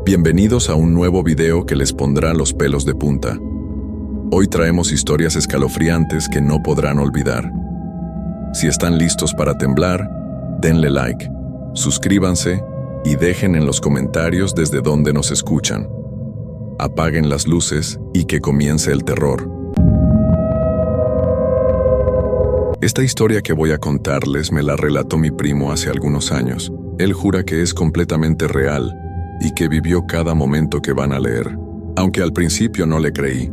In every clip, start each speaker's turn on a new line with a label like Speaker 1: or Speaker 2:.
Speaker 1: Bienvenidos a un nuevo video que les pondrá los pelos de punta. Hoy traemos historias escalofriantes que no podrán olvidar. Si están listos para temblar, denle like, suscríbanse y dejen en los comentarios desde dónde nos escuchan. Apaguen las luces y que comience el terror. Esta historia que voy a contarles me la relató mi primo hace algunos años. Él jura que es completamente real y que vivió cada momento que van a leer, aunque al principio no le creí.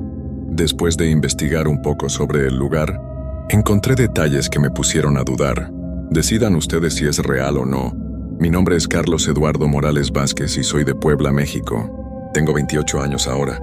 Speaker 1: Después de investigar un poco sobre el lugar, encontré detalles que me pusieron a dudar. Decidan ustedes si es real o no. Mi nombre es Carlos Eduardo Morales Vázquez y soy de Puebla, México. Tengo 28 años ahora,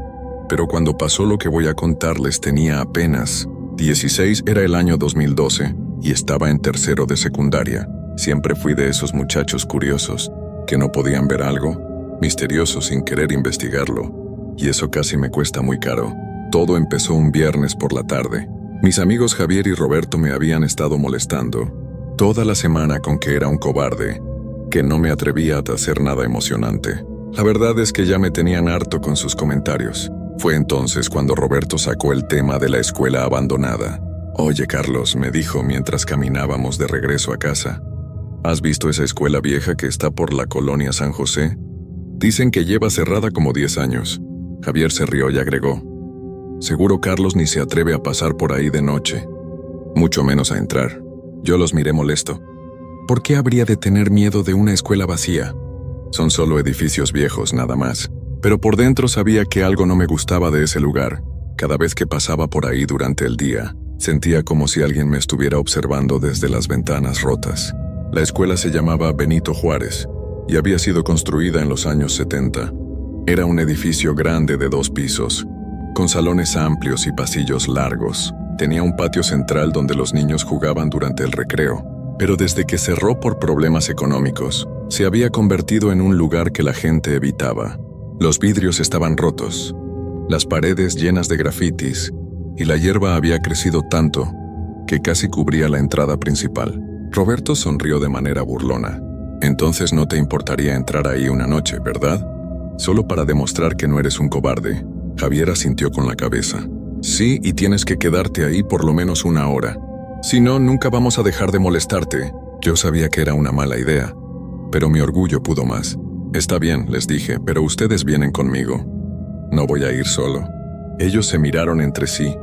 Speaker 1: pero cuando pasó lo que voy a contarles tenía apenas 16. Era el año 2012 y estaba en tercero de secundaria. Siempre fui de esos muchachos curiosos que no podían ver algo misterioso sin querer investigarlo, y eso casi me cuesta muy caro. Todo empezó un viernes por la tarde. Mis amigos Javier y Roberto me habían estado molestando toda la semana con que era un cobarde, que no me atrevía a hacer nada emocionante. La verdad es que ya me tenían harto con sus comentarios. Fue entonces cuando Roberto sacó el tema de la escuela abandonada. «Oye, Carlos», me dijo mientras caminábamos de regreso a casa, «¿has visto esa escuela vieja que está por la colonia San José? Dicen que lleva cerrada como 10 años». Javier se rió y agregó, «Seguro Carlos ni se atreve a pasar por ahí de noche, mucho menos a entrar». Yo los miré molesto. ¿Por qué habría de tener miedo de una escuela vacía? Son solo edificios viejos, nada más. Pero por dentro sabía que algo no me gustaba de ese lugar. Cada vez que pasaba por ahí durante el día, sentía como si alguien me estuviera observando desde las ventanas rotas. La escuela se llamaba Benito Juárez y había sido construida en los años 70. Era un edificio grande de 2 pisos, con salones amplios y pasillos largos. Tenía un patio central donde los niños jugaban durante el recreo, pero desde que cerró por problemas económicos, se había convertido en un lugar que la gente evitaba. Los vidrios estaban rotos, las paredes llenas de grafitis, y la hierba había crecido tanto que casi cubría la entrada principal. Roberto sonrió de manera burlona. «Entonces no te importaría entrar ahí una noche, ¿verdad? Solo para demostrar que no eres un cobarde». Javier asintió con la cabeza. «Sí, y tienes que quedarte ahí por lo menos 1 hora. Si no, nunca vamos a dejar de molestarte». Yo sabía que era una mala idea, pero mi orgullo pudo más. «Está bien», les dije, «pero ustedes vienen conmigo. No voy a ir solo». Ellos se miraron entre sí,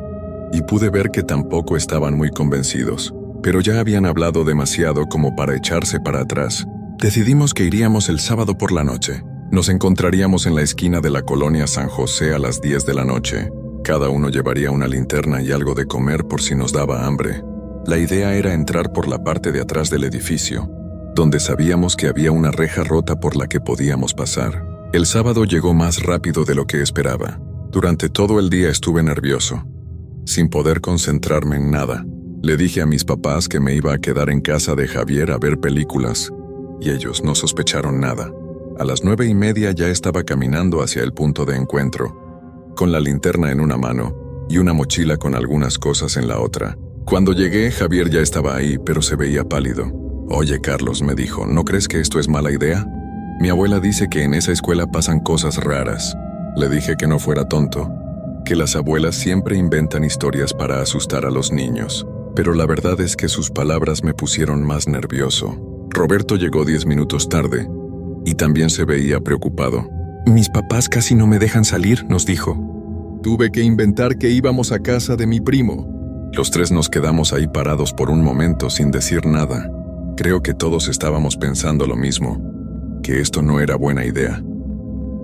Speaker 1: y pude ver que tampoco estaban muy convencidos, pero ya habían hablado demasiado como para echarse para atrás. Decidimos que iríamos el sábado por la noche. Nos encontraríamos en la esquina de la colonia San José a las 10 de la noche. Cada uno llevaría una linterna y algo de comer por si nos daba hambre. La idea era entrar por la parte de atrás del edificio, donde sabíamos que había una reja rota por la que podíamos pasar. El sábado llegó más rápido de lo que esperaba. Durante todo el día estuve nervioso, sin poder concentrarme en nada. Le dije a mis papás que me iba a quedar en casa de Javier a ver películas, y ellos no sospecharon nada. A las 9:30 ya estaba caminando hacia el punto de encuentro, con la linterna en una mano y una mochila con algunas cosas en la otra. Cuando llegué, Javier ya estaba ahí, pero se veía pálido. «Oye, Carlos», me dijo, «¿no crees que esto es mala idea? Mi abuela dice que en esa escuela pasan cosas raras». Le dije que no fuera tonto, que las abuelas siempre inventan historias para asustar a los niños. Pero la verdad es que sus palabras me pusieron más nervioso. Roberto llegó 10 minutos tarde, y también se veía preocupado. «Mis papás casi no me dejan salir», nos dijo. «Tuve que inventar que íbamos a casa de mi primo». Los 3 nos quedamos ahí parados por un momento sin decir nada. Creo que todos estábamos pensando lo mismo, que esto no era buena idea.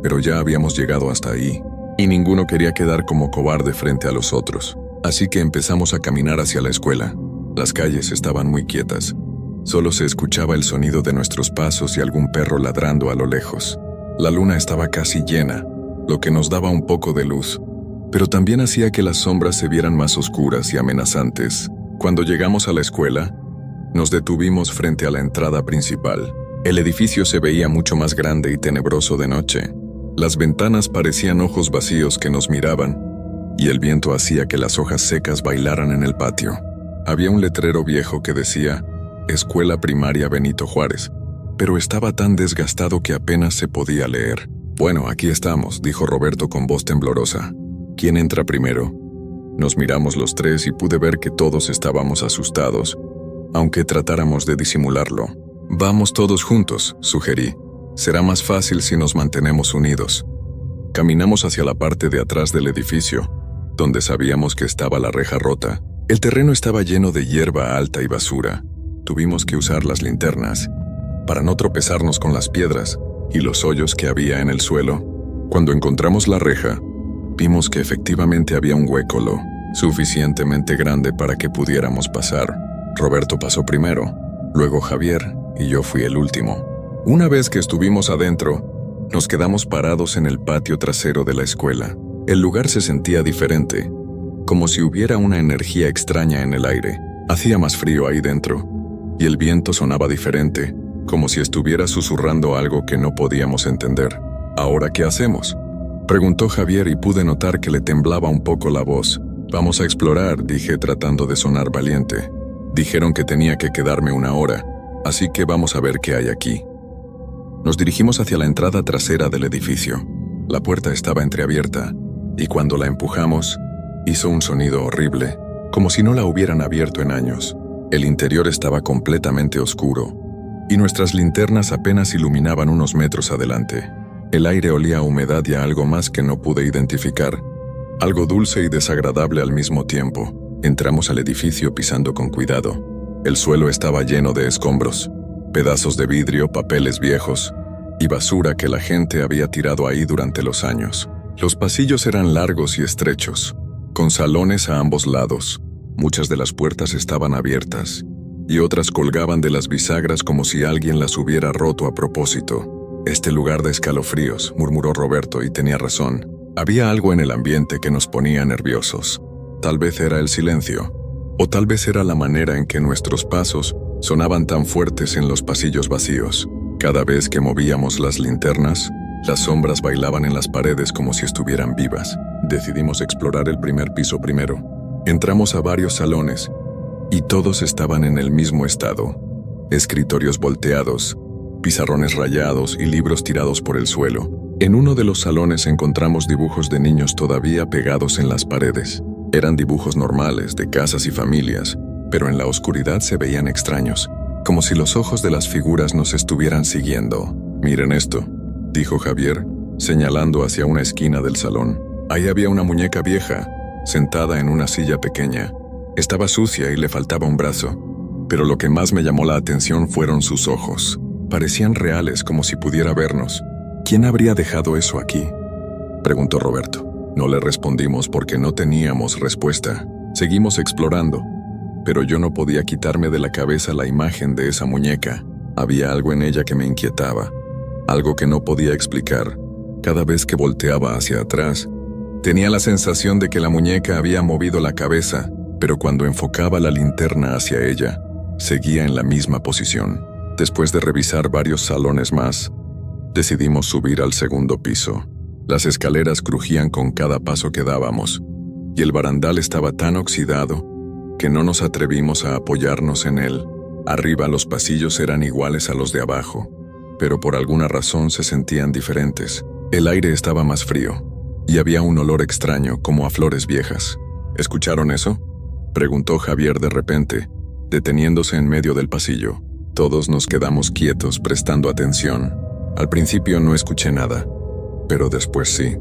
Speaker 1: Pero ya habíamos llegado hasta ahí, y ninguno quería quedar como cobarde frente a los otros. Así que empezamos a caminar hacia la escuela. Las calles estaban muy quietas. Solo se escuchaba el sonido de nuestros pasos y algún perro ladrando a lo lejos. La luna estaba casi llena, lo que nos daba un poco de luz, pero también hacía que las sombras se vieran más oscuras y amenazantes. Cuando llegamos a la escuela, nos detuvimos frente a la entrada principal. El edificio se veía mucho más grande y tenebroso de noche. Las ventanas parecían ojos vacíos que nos miraban, y el viento hacía que las hojas secas bailaran en el patio. Había un letrero viejo que decía Escuela Primaria Benito Juárez, pero estaba tan desgastado que apenas se podía leer. Bueno, aquí estamos, dijo Roberto con voz temblorosa. ¿Quién entra primero? Nos miramos los tres y pude ver que todos estábamos asustados, aunque tratáramos de disimularlo. Vamos todos juntos, sugerí. Será más fácil si nos mantenemos unidos. Caminamos hacia la parte de atrás del edificio, donde sabíamos que estaba la reja rota. El terreno estaba lleno de hierba alta y basura. Tuvimos que usar las linternas para no tropezarnos con las piedras y los hoyos que había en el suelo. Cuando encontramos la reja, vimos que efectivamente había un hueco lo suficientemente grande para que pudiéramos pasar. Roberto pasó primero, luego Javier y yo fui el último. Una vez que estuvimos adentro, nos quedamos parados en el patio trasero de la escuela. El lugar se sentía diferente, como si hubiera una energía extraña en el aire. Hacía más frío ahí dentro, y el viento sonaba diferente, como si estuviera susurrando algo que no podíamos entender. ¿Ahora qué hacemos?, preguntó Javier y pude notar que le temblaba un poco la voz. Vamos a explorar, dije tratando de sonar valiente. Dijeron que tenía que quedarme 1 hora, así que vamos a ver qué hay aquí. Nos dirigimos hacia la entrada trasera del edificio. La puerta estaba entreabierta, y cuando la empujamos, hizo un sonido horrible, como si no la hubieran abierto en años. El interior estaba completamente oscuro, y nuestras linternas apenas iluminaban unos metros adelante. El aire olía a humedad y a algo más que no pude identificar, algo dulce y desagradable al mismo tiempo. Entramos al edificio pisando con cuidado. El suelo estaba lleno de escombros, pedazos de vidrio, papeles viejos y basura que la gente había tirado ahí durante los años. Los pasillos eran largos y estrechos, con salones a ambos lados. Muchas de las puertas estaban abiertas, y otras colgaban de las bisagras como si alguien las hubiera roto a propósito. Este lugar de escalofríos, murmuró Roberto, y tenía razón. Había algo en el ambiente que nos ponía nerviosos. Tal vez era el silencio, o tal vez era la manera en que nuestros pasos sonaban tan fuertes en los pasillos vacíos. Cada vez que movíamos las linternas, las sombras bailaban en las paredes como si estuvieran vivas. Decidimos explorar el primer piso primero. Entramos a varios salones, y todos estaban en el mismo estado. Escritorios volteados, pizarrones rayados y libros tirados por el suelo. En uno de los salones encontramos dibujos de niños todavía pegados en las paredes. Eran dibujos normales de casas y familias, pero en la oscuridad se veían extraños, como si los ojos de las figuras nos estuvieran siguiendo. Miren esto, dijo Javier, señalando hacia una esquina del salón. Ahí había una muñeca vieja, sentada en una silla pequeña. Estaba sucia y le faltaba un brazo, pero lo que más me llamó la atención fueron sus ojos. Parecían reales, como si pudiera vernos. ¿Quién habría dejado eso aquí?, preguntó Roberto. No le respondimos porque no teníamos respuesta. Seguimos explorando, pero yo no podía quitarme de la cabeza la imagen de esa muñeca. Había algo en ella que me inquietaba, algo que no podía explicar. Cada vez que volteaba hacia atrás, tenía la sensación de que la muñeca había movido la cabeza, pero cuando enfocaba la linterna hacia ella, seguía en la misma posición. Después de revisar varios salones más, decidimos subir al segundo piso. Las escaleras crujían con cada paso que dábamos, y el barandal estaba tan oxidado que no nos atrevimos a apoyarnos en él. Arriba los pasillos eran iguales a los de abajo, pero por alguna razón se sentían diferentes. El aire estaba más frío, y había un olor extraño como a flores viejas. ¿Escucharon eso?, preguntó Javier de repente, deteniéndose en medio del pasillo. Todos nos quedamos quietos prestando atención. Al principio no escuché nada, pero después sí.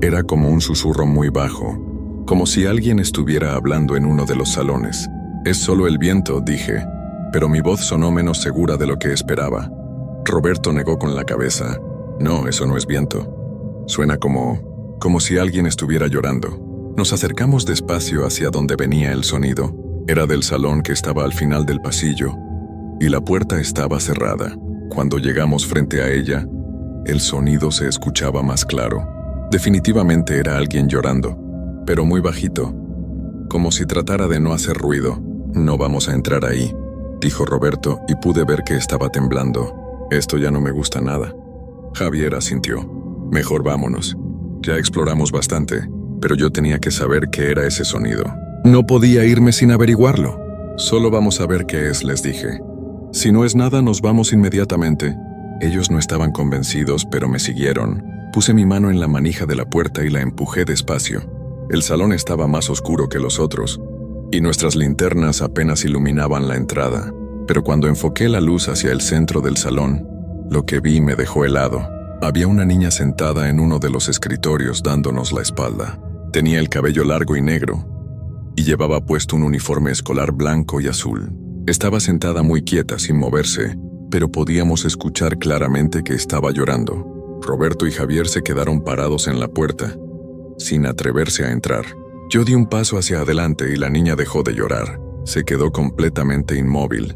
Speaker 1: Era como un susurro muy bajo, como si alguien estuviera hablando en uno de los salones. Es solo el viento, dije, pero mi voz sonó menos segura de lo que esperaba. Roberto negó con la cabeza. No, eso no es viento. Suena como si alguien estuviera llorando. Nos acercamos despacio hacia donde venía el sonido. Era del salón que estaba al final del pasillo, y la puerta estaba cerrada. Cuando llegamos frente a ella, el sonido se escuchaba más claro. Definitivamente era alguien llorando, pero muy bajito, como si tratara de no hacer ruido. No vamos a entrar ahí, dijo Roberto, y pude ver que estaba temblando. Esto ya no me gusta nada. Javier asintió. Mejor vámonos. Ya exploramos bastante, pero yo tenía que saber qué era ese sonido. No podía irme sin averiguarlo. Solo vamos a ver qué es, les dije. Si no es nada, nos vamos inmediatamente. Ellos no estaban convencidos, pero me siguieron. Puse mi mano en la manija de la puerta y la empujé despacio. El salón estaba más oscuro que los otros, y nuestras linternas apenas iluminaban la entrada. Pero cuando enfoqué la luz hacia el centro del salón, lo que vi me dejó helado. Había una niña sentada en uno de los escritorios dándonos la espalda. Tenía el cabello largo y negro, y llevaba puesto un uniforme escolar blanco y azul. Estaba sentada muy quieta, sin moverse, pero podíamos escuchar claramente que estaba llorando. Roberto y Javier se quedaron parados en la puerta, sin atreverse a entrar. Yo di un paso hacia adelante y la niña dejó de llorar. Se quedó completamente inmóvil,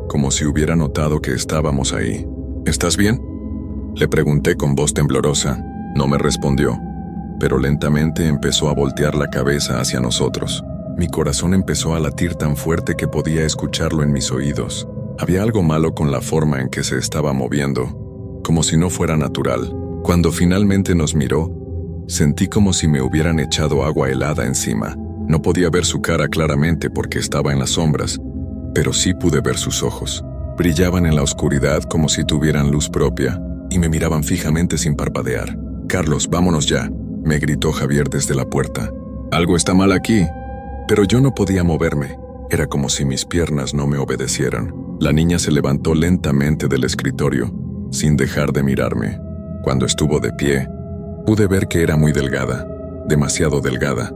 Speaker 1: como si hubiera notado que estábamos ahí. ¿Estás bien?, le pregunté con voz temblorosa. No me respondió, pero lentamente empezó a voltear la cabeza hacia nosotros. Mi corazón empezó a latir tan fuerte que podía escucharlo en mis oídos. Había algo malo con la forma en que se estaba moviendo, como si no fuera natural. Cuando finalmente nos miró, sentí como si me hubieran echado agua helada encima. No podía ver su cara claramente porque estaba en las sombras, pero sí pude ver sus ojos. Brillaban en la oscuridad como si tuvieran luz propia, y me miraban fijamente sin parpadear. «Carlos, vámonos ya», me gritó Javier desde la puerta. «Algo está mal aquí». Pero yo no podía moverme. Era como si mis piernas no me obedecieran. La niña se levantó lentamente del escritorio, sin dejar de mirarme. Cuando estuvo de pie, pude ver que era muy delgada, demasiado delgada,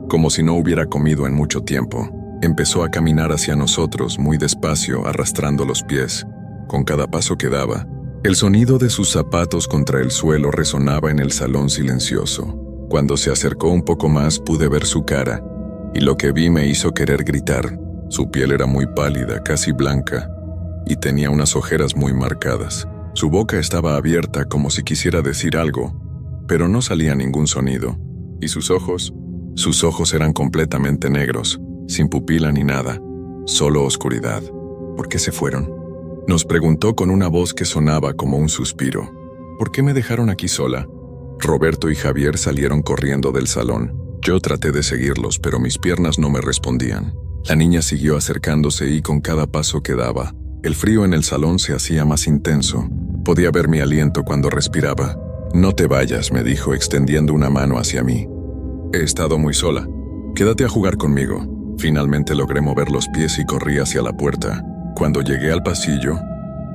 Speaker 1: como si no hubiera comido en mucho tiempo. Empezó a caminar hacia nosotros muy despacio, arrastrando los pies. Con cada paso que daba, el sonido de sus zapatos contra el suelo resonaba en el salón silencioso. Cuando se acercó un poco más, pude ver su cara, y lo que vi me hizo querer gritar. Su piel era muy pálida, casi blanca, y tenía unas ojeras muy marcadas. Su boca estaba abierta como si quisiera decir algo, pero no salía ningún sonido. Y sus ojos eran completamente negros, sin pupila ni nada, solo oscuridad. ¿Por qué se fueron?, nos preguntó con una voz que sonaba como un suspiro. ¿Por qué me dejaron aquí sola? Roberto y Javier salieron corriendo del salón. Yo traté de seguirlos, pero mis piernas no me respondían. La niña siguió acercándose y con cada paso que daba, el frío en el salón se hacía más intenso. Podía ver mi aliento cuando respiraba. «No te vayas», me dijo, extendiendo una mano hacia mí. «He estado muy sola. Quédate a jugar conmigo». Finalmente logré mover los pies y corrí hacia la puerta. Cuando llegué al pasillo,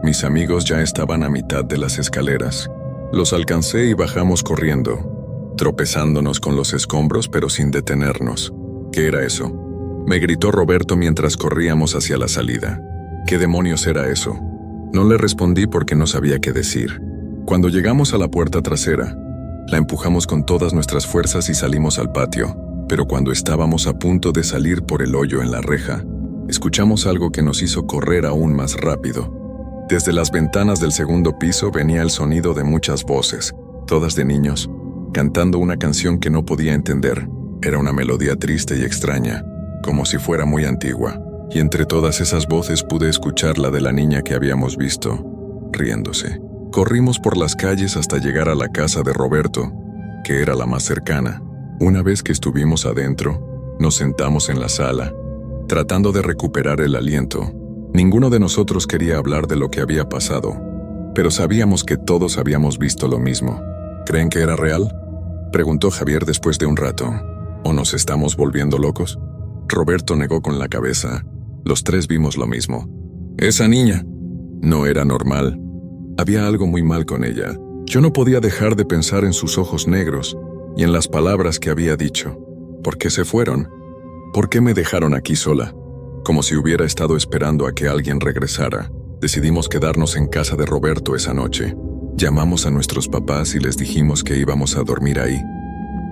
Speaker 1: mis amigos ya estaban a mitad de las escaleras. Los alcancé y bajamos corriendo, tropezándonos con los escombros pero sin detenernos. ¿Qué era eso?, me gritó Roberto mientras corríamos hacia la salida. ¿Qué demonios era eso? No le respondí porque no sabía qué decir. Cuando llegamos a la puerta trasera, la empujamos con todas nuestras fuerzas y salimos al patio. Pero cuando estábamos a punto de salir por el hoyo en la reja, escuchamos algo que nos hizo correr aún más rápido. Desde las ventanas del segundo piso venía el sonido de muchas voces, todas de niños, cantando una canción que no podía entender. Era una melodía triste y extraña, como si fuera muy antigua. Y entre todas esas voces pude escuchar la de la niña que habíamos visto, riéndose. Corrimos por las calles hasta llegar a la casa de Roberto, que era la más cercana. Una vez que estuvimos adentro, nos sentamos en la sala, tratando de recuperar el aliento. Ninguno de nosotros quería hablar de lo que había pasado, pero sabíamos que todos habíamos visto lo mismo. ¿Creen que era real?, preguntó Javier después de un rato. ¿O nos estamos volviendo locos? Roberto negó con la cabeza. Los tres vimos lo mismo. Esa niña no era normal. Había algo muy mal con ella. Yo no podía dejar de pensar en sus ojos negros y en las palabras que había dicho. ¿Por qué se fueron? ¿Por qué me dejaron aquí sola? Como si hubiera estado esperando a que alguien regresara. Decidimos quedarnos en casa de Roberto esa noche. Llamamos a nuestros papás y les dijimos que íbamos a dormir ahí.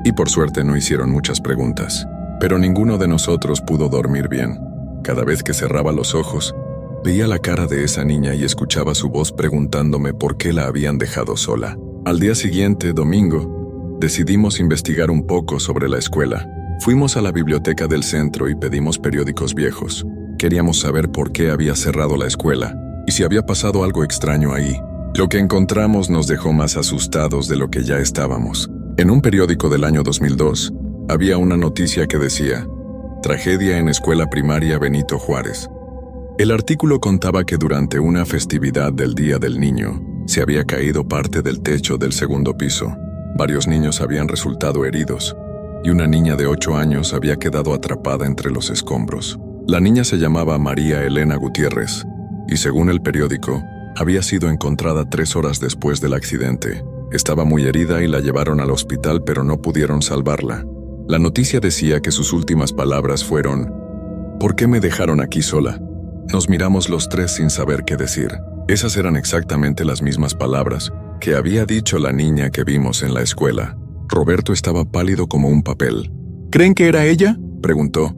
Speaker 1: Y por suerte no hicieron muchas preguntas. Pero ninguno de nosotros pudo dormir bien. Cada vez que cerraba los ojos, veía la cara de esa niña y escuchaba su voz preguntándome por qué la habían dejado sola. Al día siguiente, domingo, decidimos investigar un poco sobre la escuela. Fuimos a la biblioteca del centro y pedimos periódicos viejos. Queríamos saber por qué había cerrado la escuela y si había pasado algo extraño ahí. Lo que encontramos nos dejó más asustados de lo que ya estábamos. En un periódico del año 2002, había una noticia que decía: tragedia en escuela primaria Benito Juárez. El artículo contaba que durante una festividad del Día del Niño, se había caído parte del techo del segundo piso. Varios niños habían resultado heridos, y una niña de 8 años había quedado atrapada entre los escombros. La niña se llamaba María Elena Gutiérrez, y según el periódico, había sido encontrada 3 horas después del accidente. Estaba muy herida y la llevaron al hospital, pero no pudieron salvarla. La noticia decía que sus últimas palabras fueron: ¿por qué me dejaron aquí sola? Nos miramos los 3 sin saber qué decir. Esas eran exactamente las mismas palabras que había dicho la niña que vimos en la escuela. Roberto estaba pálido como un papel.
Speaker 2: ¿Creen que era ella?,
Speaker 1: preguntó.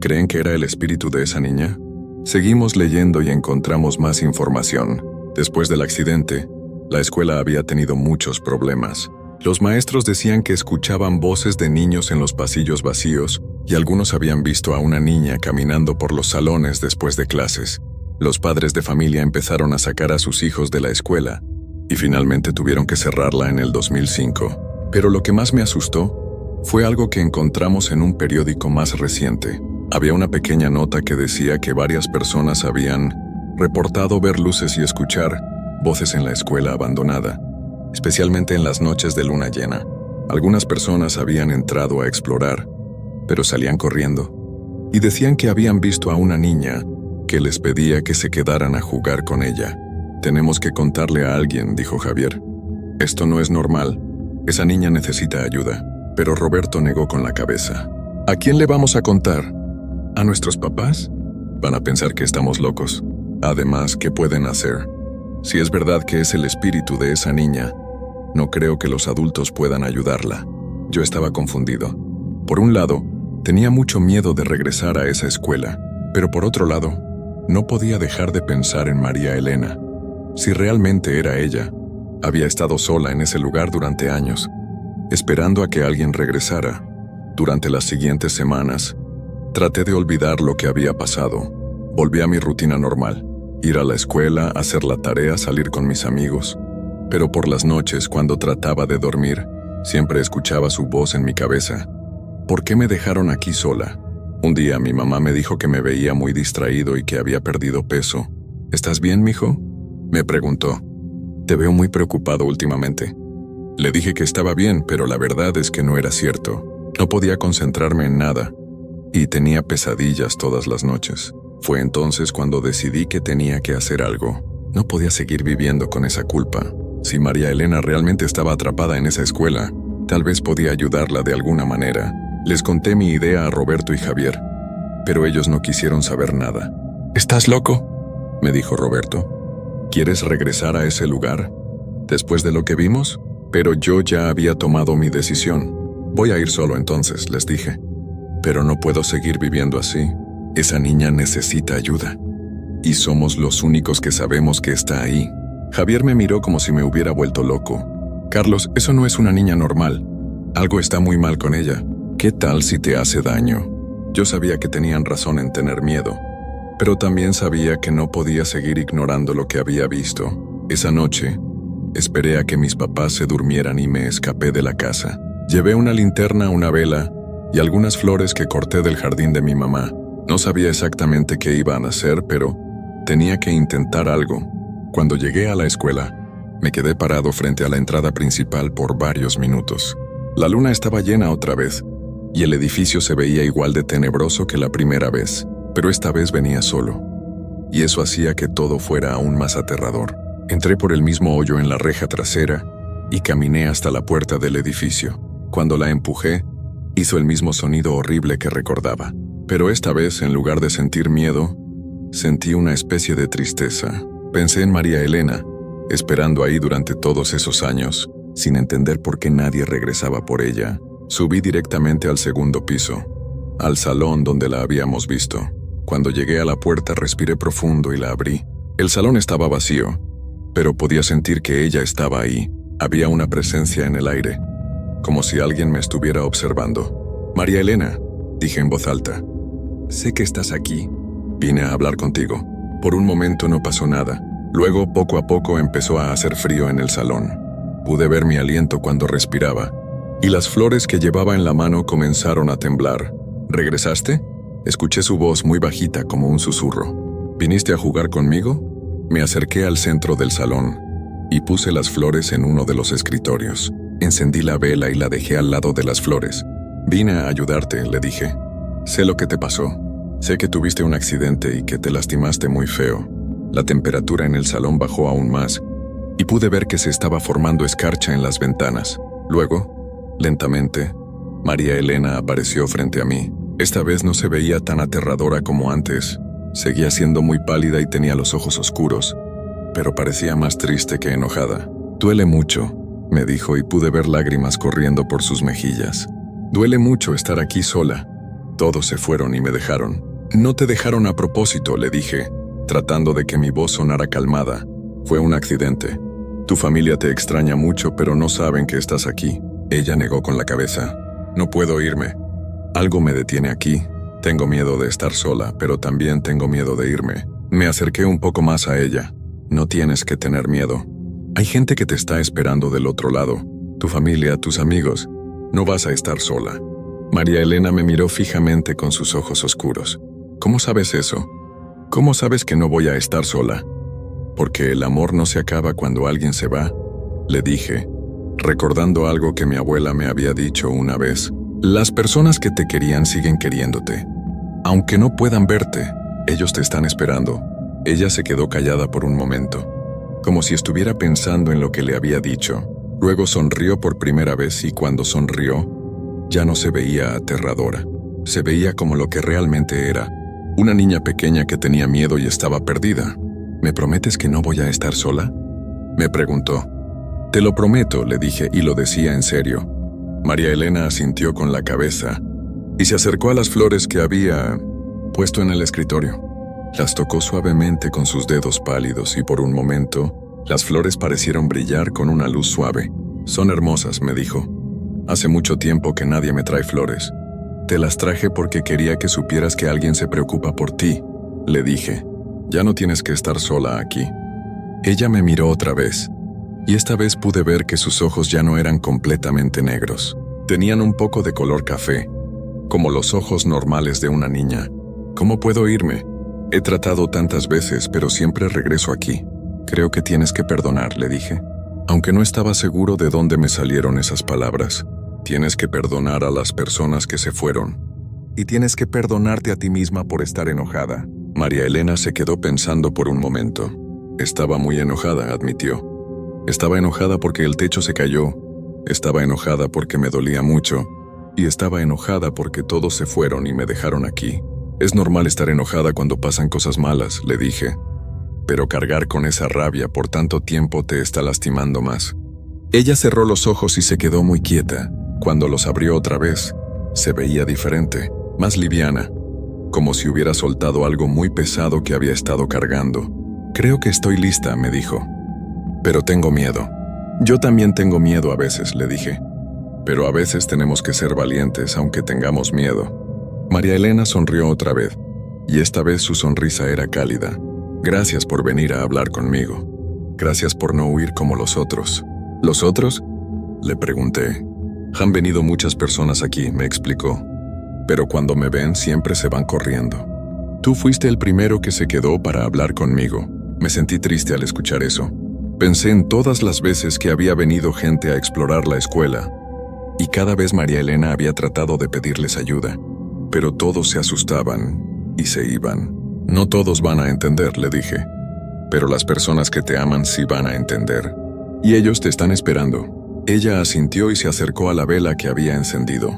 Speaker 1: ¿Creen que era el espíritu de esa niña? Seguimos leyendo y encontramos más información. Después del accidente, la escuela había tenido muchos problemas. Los maestros decían que escuchaban voces de niños en los pasillos vacíos y algunos habían visto a una niña caminando por los salones después de clases. Los padres de familia empezaron a sacar a sus hijos de la escuela y finalmente tuvieron que cerrarla en el 2005. Pero lo que más me asustó fue algo que encontramos en un periódico más reciente. Había una pequeña nota que decía que varias personas habían reportado ver luces y escuchar voces en la escuela abandonada, especialmente en las noches de luna llena. Algunas personas habían entrado a explorar, pero salían corriendo, y decían que habían visto a una niña que les pedía que se quedaran a jugar con ella. «Tenemos que contarle a alguien», dijo Javier. «Esto no es normal. Esa niña necesita ayuda». Pero Roberto negó con la cabeza.
Speaker 2: ¿A quién le vamos a contar?
Speaker 1: ¿A nuestros papás? Van a pensar que estamos locos. Además, ¿qué pueden hacer? Si es verdad que es el espíritu de esa niña, no creo que los adultos puedan ayudarla. Yo estaba confundido. Por un lado, tenía mucho miedo de regresar a esa escuela, pero por otro lado, no podía dejar de pensar en María Elena. Si realmente era ella, había estado sola en ese lugar durante años, esperando a que alguien regresara. Durante las siguientes semanas, traté de olvidar lo que había pasado. Volví a mi rutina normal, ir a la escuela, hacer la tarea, salir con mis amigos. Pero por las noches, cuando trataba de dormir, siempre escuchaba su voz en mi cabeza. ¿Por qué me dejaron aquí sola? Un día mi mamá me dijo que me veía muy distraído y que había perdido peso. ¿Estás bien, mijo?, me preguntó. Te veo muy preocupado últimamente. Le dije que estaba bien, pero la verdad es que no era cierto. No podía concentrarme en nada y tenía pesadillas todas las noches. Fue entonces cuando decidí que tenía que hacer algo. No podía seguir viviendo con esa culpa. Si María Elena realmente estaba atrapada en esa escuela, tal vez podía ayudarla de alguna manera. Les conté mi idea a Roberto y Javier, pero ellos no quisieron saber nada.
Speaker 2: ¿Estás loco?,
Speaker 1: me dijo Roberto. ¿Quieres regresar a ese lugar después de lo que vimos? Pero yo ya había tomado mi decisión. Voy a ir solo entonces, les dije. Pero no puedo seguir viviendo así. Esa niña necesita ayuda. Y somos los únicos que sabemos que está ahí. Javier me miró como si me hubiera vuelto loco. Carlos, eso no es una niña normal. Algo está muy mal con ella. ¿Qué tal si te hace daño? Yo sabía que tenían razón en tener miedo, pero también sabía que no podía seguir ignorando lo que había visto. Esa noche, esperé a que mis papás se durmieran y me escapé de la casa. Llevé una linterna, una vela y algunas flores que corté del jardín de mi mamá. No sabía exactamente qué iban a hacer, pero tenía que intentar algo. Cuando llegué a la escuela, me quedé parado frente a la entrada principal por varios minutos. La luna estaba llena otra vez, y el edificio se veía igual de tenebroso que la primera vez, pero esta vez venía solo. Y eso hacía que todo fuera aún más aterrador. Entré por el mismo hoyo en la reja trasera y caminé hasta la puerta del edificio. Cuando la empujé, hizo el mismo sonido horrible que recordaba. Pero esta vez, en lugar de sentir miedo, sentí una especie de tristeza. Pensé en María Elena, esperando ahí durante todos esos años, sin entender por qué nadie regresaba por ella. Subí directamente al segundo piso, al salón donde la habíamos visto. Cuando llegué a la puerta respiré profundo y la abrí. El salón estaba vacío, pero podía sentir que ella estaba ahí. Había una presencia en el aire, como si alguien me estuviera observando. María Elena, dije en voz alta. Sé que estás aquí. Vine a hablar contigo. Por un momento no pasó nada. Luego, poco a poco, empezó a hacer frío en el salón. Pude ver mi aliento cuando respiraba, y las flores que llevaba en la mano comenzaron a temblar. ¿Regresaste? Escuché su voz muy bajita como un susurro. ¿Viniste a jugar conmigo? Me acerqué al centro del salón y puse las flores en uno de los escritorios. Encendí la vela y la dejé al lado de las flores. Vine a ayudarte, le dije. Sé lo que te pasó. Sé que tuviste un accidente y que te lastimaste muy feo. La temperatura en el salón bajó aún más y pude ver que se estaba formando escarcha en las ventanas. Luego, lentamente, María Elena apareció frente a mí. Esta vez no se veía tan aterradora como antes. Seguía siendo muy pálida y tenía los ojos oscuros, pero parecía más triste que enojada. «Duele mucho», me dijo, y pude ver lágrimas corriendo por sus mejillas. «Duele mucho estar aquí sola. Todos se fueron y me dejaron». «No te dejaron a propósito», le dije, tratando de que mi voz sonara calmada. «Fue un accidente. Tu familia te extraña mucho, pero no saben que estás aquí». Ella negó con la cabeza. «No puedo irme. Algo me detiene aquí. Tengo miedo de estar sola, pero también tengo miedo de irme». Me acerqué un poco más a ella. «No tienes que tener miedo. Hay gente que te está esperando del otro lado. Tu familia, tus amigos. No vas a estar sola». María Elena me miró fijamente con sus ojos oscuros. «¿Cómo sabes eso? ¿Cómo sabes que no voy a estar sola?» «Porque el amor no se acaba cuando alguien se va», le dije, recordando algo que mi abuela me había dicho una vez. «Las personas que te querían siguen queriéndote. Aunque no puedan verte, ellos te están esperando». Ella se quedó callada por un momento, como si estuviera pensando en lo que le había dicho. Luego sonrió por primera vez y cuando sonrió, ya no se veía aterradora. Se veía como lo que realmente era, una niña pequeña que tenía miedo y estaba perdida. «¿Me prometes que no voy a estar sola?», me preguntó. «Te lo prometo», le dije, y lo decía en serio. María Elena asintió con la cabeza y se acercó a las flores que había puesto en el escritorio. Las tocó suavemente con sus dedos pálidos y por un momento, las flores parecieron brillar con una luz suave. «Son hermosas», me dijo. «Hace mucho tiempo que nadie me trae flores. Te las traje porque quería que supieras que alguien se preocupa por ti», le dije. «Ya no tienes que estar sola aquí». Ella me miró otra vez, y esta vez pude ver que sus ojos ya no eran completamente negros. Tenían un poco de color café, como los ojos normales de una niña. «¿Cómo puedo irme? He tratado tantas veces, pero siempre regreso aquí. Creo que tienes que perdonar», le dije, aunque no estaba seguro de dónde me salieron esas palabras. «Tienes que perdonar a las personas que se fueron. Y tienes que perdonarte a ti misma por estar enojada». María Elena se quedó pensando por un momento. «Estaba muy enojada», admitió. «Estaba enojada porque el techo se cayó. Estaba enojada porque me dolía mucho. Y estaba enojada porque todos se fueron y me dejaron aquí. Es normal estar enojada cuando pasan cosas malas», le dije. «Pero cargar con esa rabia por tanto tiempo te está lastimando más». Ella cerró los ojos y se quedó muy quieta. Cuando los abrió otra vez, se veía diferente, más liviana, como si hubiera soltado algo muy pesado que había estado cargando. «Creo que estoy lista», me dijo. «Pero tengo miedo». «Yo también tengo miedo a veces», le dije. «Pero a veces tenemos que ser valientes aunque tengamos miedo». María Elena sonrió otra vez, y esta vez su sonrisa era cálida. «Gracias por venir a hablar conmigo. Gracias por no huir como los otros». «¿Los otros?», le pregunté. «Han venido muchas personas aquí», me explicó. «Pero cuando me ven siempre se van corriendo. Tú fuiste el primero que se quedó para hablar conmigo». Me sentí triste al escuchar eso. Pensé en todas las veces que había venido gente a explorar la escuela, y cada vez María Elena había tratado de pedirles ayuda. Pero todos se asustaban y se iban. «No todos van a entender», le dije. «Pero las personas que te aman sí van a entender. Y ellos te están esperando». Ella asintió y se acercó a la vela que había encendido.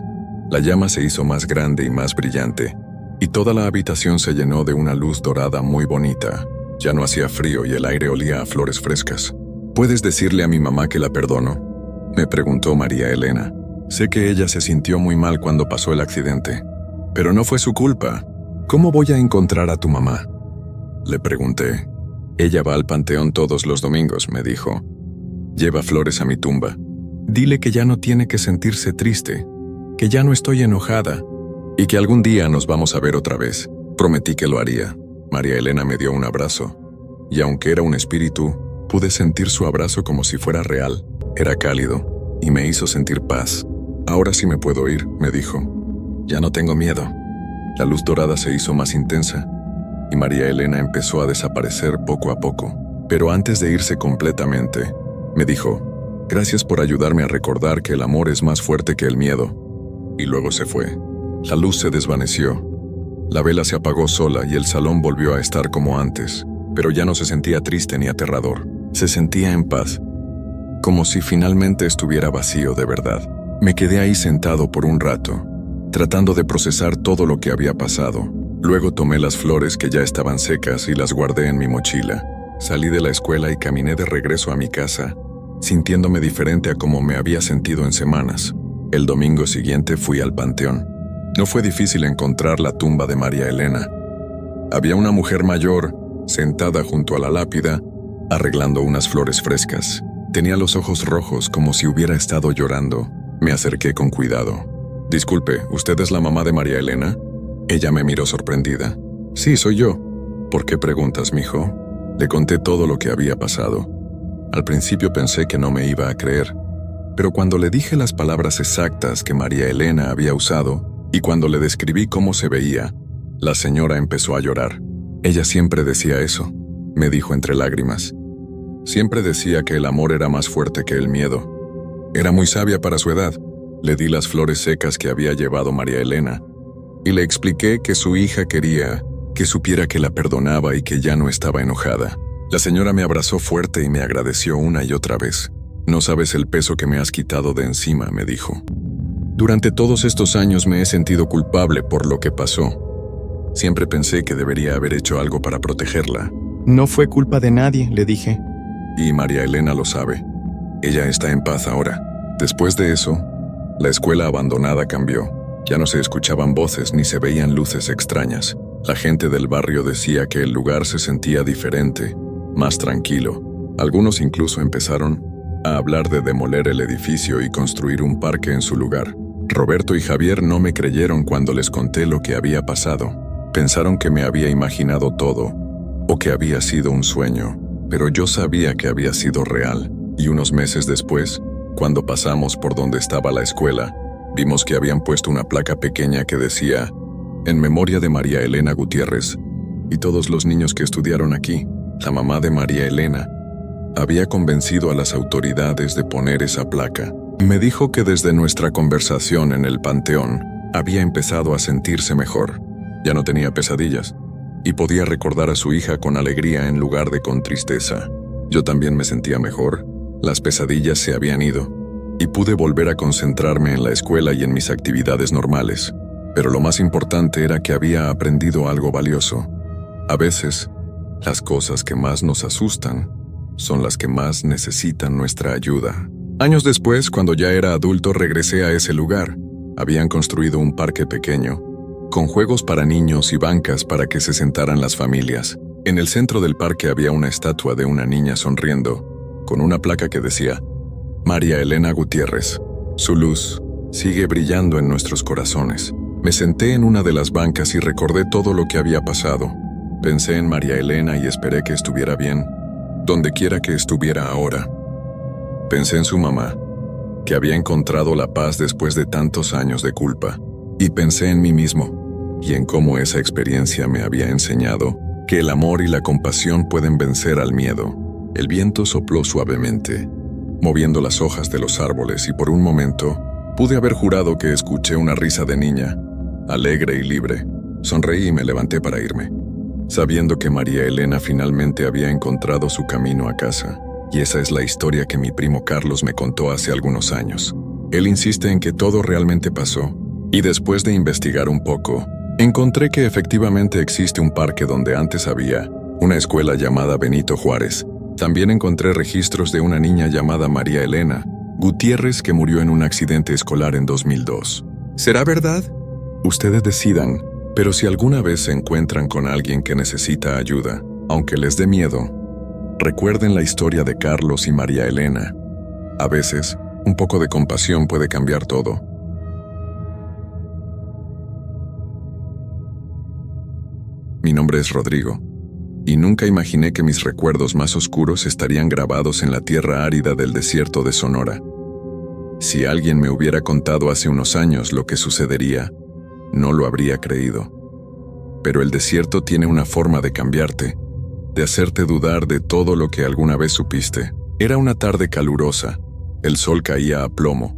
Speaker 1: La llama se hizo más grande y más brillante, y toda la habitación se llenó de una luz dorada muy bonita. Ya no hacía frío y el aire olía a flores frescas. «¿Puedes decirle a mi mamá que la perdono?», me preguntó María Elena. «Sé que ella se sintió muy mal cuando pasó el accidente, pero no fue su culpa. ¿Cómo voy a encontrar a tu mamá?», le pregunté. «Ella va al panteón todos los domingos», me dijo. «Lleva flores a mi tumba. Dile que ya no tiene que sentirse triste, que ya no estoy enojada y que algún día nos vamos a ver otra vez». Prometí que lo haría. María Elena me dio un abrazo, y aunque era un espíritu, pude sentir su abrazo como si fuera real. Era cálido, y me hizo sentir paz. «Ahora sí me puedo ir», me dijo. «Ya no tengo miedo». La luz dorada se hizo más intensa, y María Elena empezó a desaparecer poco a poco. Pero antes de irse completamente, me dijo: Gracias por ayudarme a recordar que el amor es más fuerte que el miedo. Y luego se fue. La luz se desvaneció. La vela se apagó sola y el salón volvió a estar como antes, pero ya no se sentía triste ni aterrador. Se sentía en paz, como si finalmente estuviera vacío de verdad. Me quedé ahí sentado por un rato, tratando de procesar todo lo que había pasado. Luego tomé las flores que ya estaban secas y las guardé en mi mochila. Salí de la escuela y caminé de regreso a mi casa, sintiéndome diferente a como me había sentido en semanas. El domingo siguiente fui al panteón. No fue difícil encontrar la tumba de María Elena. Había una mujer mayor, sentada junto a la lápida, arreglando unas flores frescas. Tenía los ojos rojos como si hubiera estado llorando. Me acerqué con cuidado. «Disculpe, ¿usted es la mamá de María Elena?» Ella me miró sorprendida. «Sí, soy yo». «¿Por qué preguntas, mijo?» Le conté todo lo que había pasado. Al principio pensé que no me iba a creer, pero cuando le dije las palabras exactas que María Elena había usado, y cuando le describí cómo se veía, la señora empezó a llorar. «Ella siempre decía eso», me dijo entre lágrimas. «Siempre decía que el amor era más fuerte que el miedo. Era muy sabia para su edad». Le di las flores secas que había llevado María Elena, y le expliqué que su hija quería que supiera que la perdonaba y que ya no estaba enojada. La señora me abrazó fuerte y me agradeció una y otra vez. «No sabes el peso que me has quitado de encima», me dijo. «Durante todos estos años me he sentido culpable por lo que pasó. Siempre pensé que debería haber hecho algo para protegerla».
Speaker 2: No fue culpa de nadie, le dije.
Speaker 1: Y María Elena lo sabe. Ella está en paz ahora. Después de eso, la escuela abandonada cambió. Ya no se escuchaban voces ni se veían luces extrañas. La gente del barrio decía que el lugar se sentía diferente, más tranquilo. Algunos incluso empezaron a hablar de demoler el edificio y construir un parque en su lugar. Roberto y Javier no me creyeron cuando les conté lo que había pasado. Pensaron que me había imaginado todo, o que había sido un sueño, pero yo sabía que había sido real. Y unos meses después, cuando pasamos por donde estaba la escuela, vimos que habían puesto una placa pequeña que decía: «En memoria de María Elena Gutiérrez», y todos los niños que estudiaron aquí. La mamá de María Elena había convencido a las autoridades de poner esa placa. Me dijo que desde nuestra conversación en el panteón había empezado a sentirse mejor. Ya no tenía pesadillas y podía recordar a su hija con alegría en lugar de con tristeza. Yo también me sentía mejor. Las pesadillas se habían ido y pude volver a concentrarme en la escuela y en mis actividades normales. Pero lo más importante era que había aprendido algo valioso. A veces, las cosas que más nos asustan son las que más necesitan nuestra ayuda. Años después, cuando ya era adulto, regresé a ese lugar. Habían construido un parque pequeño, con juegos para niños y bancas para que se sentaran las familias. En el centro del parque había una estatua de una niña sonriendo, con una placa que decía: «María Elena Gutiérrez. Su luz sigue brillando en nuestros corazones». Me senté en una de las bancas y recordé todo lo que había pasado. Pensé en María Elena y esperé que estuviera bien, donde quiera que estuviera ahora. Pensé en su mamá, que había encontrado la paz después de tantos años de culpa. Y pensé en mí mismo, y en cómo esa experiencia me había enseñado que el amor y la compasión pueden vencer al miedo. El viento sopló suavemente, moviendo las hojas de los árboles, y por un momento pude haber jurado que escuché una risa de niña, alegre y libre. Sonreí y me levanté para irme, sabiendo que María Elena finalmente había encontrado su camino a casa. Y esa es la historia que mi primo Carlos me contó hace algunos años. Él insiste en que todo realmente pasó, y después de investigar un poco, encontré que efectivamente existe un parque donde antes había una escuela llamada Benito Juárez. También encontré registros de una niña llamada María Elena Gutiérrez que murió en un accidente escolar en 2002. ¿Será verdad? Ustedes decidan, pero si alguna vez se encuentran con alguien que necesita ayuda, aunque les dé miedo, recuerden la historia de Carlos y María Elena. A veces, un poco de compasión puede cambiar todo. Mi nombre es Rodrigo, y nunca imaginé que mis recuerdos más oscuros estarían grabados en la tierra árida del desierto de Sonora. Si alguien me hubiera contado hace unos años lo que sucedería, no lo habría creído. Pero el desierto tiene una forma de cambiarte, de hacerte dudar de todo lo que alguna vez supiste. Era una tarde calurosa, El sol caía a plomo,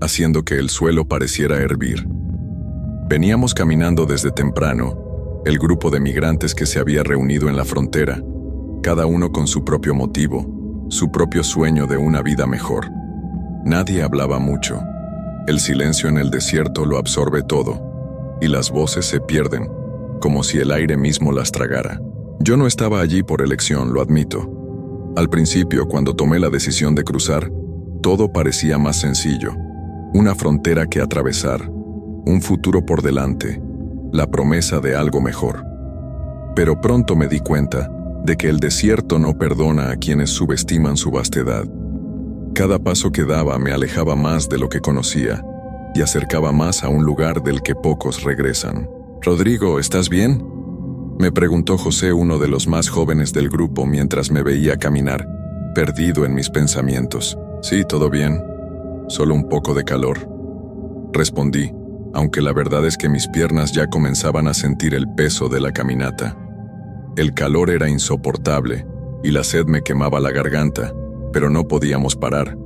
Speaker 1: haciendo que el suelo pareciera hervir. Veníamos caminando desde temprano, el grupo de migrantes que se había reunido en la frontera, cada uno con su propio motivo, su propio sueño de una vida mejor. Nadie hablaba mucho. El silencio en el desierto lo absorbe todo, y las voces se pierden, como si el aire mismo las tragara. Yo no estaba allí por elección, lo admito. Al principio, cuando tomé la decisión de cruzar, todo parecía más sencillo. Una frontera que atravesar, un futuro por delante, la promesa de algo mejor. Pero pronto me di cuenta de que el desierto no perdona a quienes subestiman su vastedad. Cada paso que daba me alejaba más de lo que conocía y acercaba más a un lugar del que pocos regresan. «Rodrigo, ¿estás bien?», me preguntó José, uno de los más jóvenes del grupo, mientras me veía caminar, perdido en mis pensamientos. «Sí, todo bien. Solo un poco de calor», respondí, aunque la verdad es que mis piernas ya comenzaban a sentir el peso de la caminata. El calor era insoportable y la sed me quemaba la garganta, pero no podíamos parar.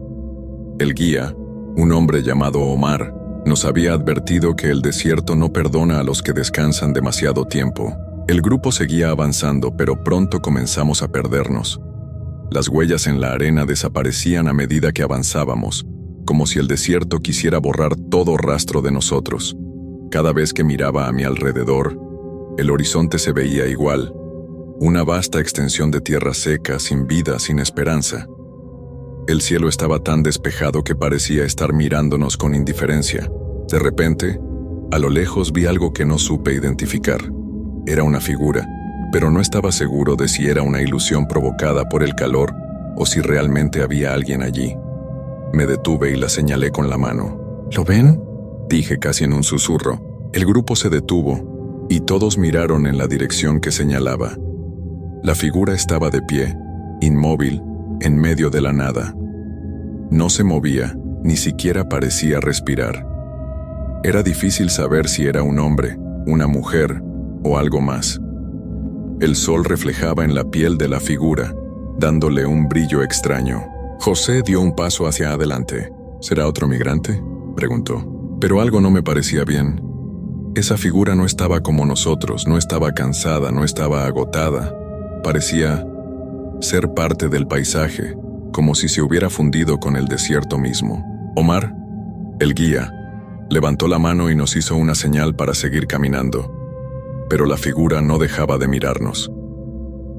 Speaker 1: El guía, un hombre llamado Omar, nos había advertido que el desierto no perdona a los que descansan demasiado tiempo. El grupo seguía avanzando, pero pronto comenzamos a perdernos. Las huellas en la arena desaparecían a medida que avanzábamos, como si el desierto quisiera borrar todo rastro de nosotros. Cada vez que miraba a mi alrededor, el horizonte se veía igual, una vasta extensión de tierra seca, sin vida, sin esperanza. El cielo estaba tan despejado que parecía estar mirándonos con indiferencia. De repente, a lo lejos vi algo que no supe identificar. Era una figura, pero no estaba seguro de si era una ilusión provocada por el calor o si realmente había alguien allí. Me detuve y la señalé con la mano. «¿Lo ven?», dije casi en un susurro. El grupo se detuvo y todos miraron en la dirección que señalaba. La figura estaba de pie, inmóvil, en medio de la nada. No se movía, ni siquiera parecía respirar. Era difícil saber si era un hombre, una mujer o algo más. El sol reflejaba en la piel de la figura, dándole un brillo extraño. José dio un paso hacia adelante. «¿Será otro migrante?», preguntó. Pero algo no me parecía bien. Esa figura no estaba como nosotros, no estaba cansada, no estaba agotada. Parecía ser parte del paisaje, como si se hubiera fundido con el desierto mismo. Omar, el guía, levantó la mano y nos hizo una señal para seguir caminando. Pero la figura no dejaba de mirarnos.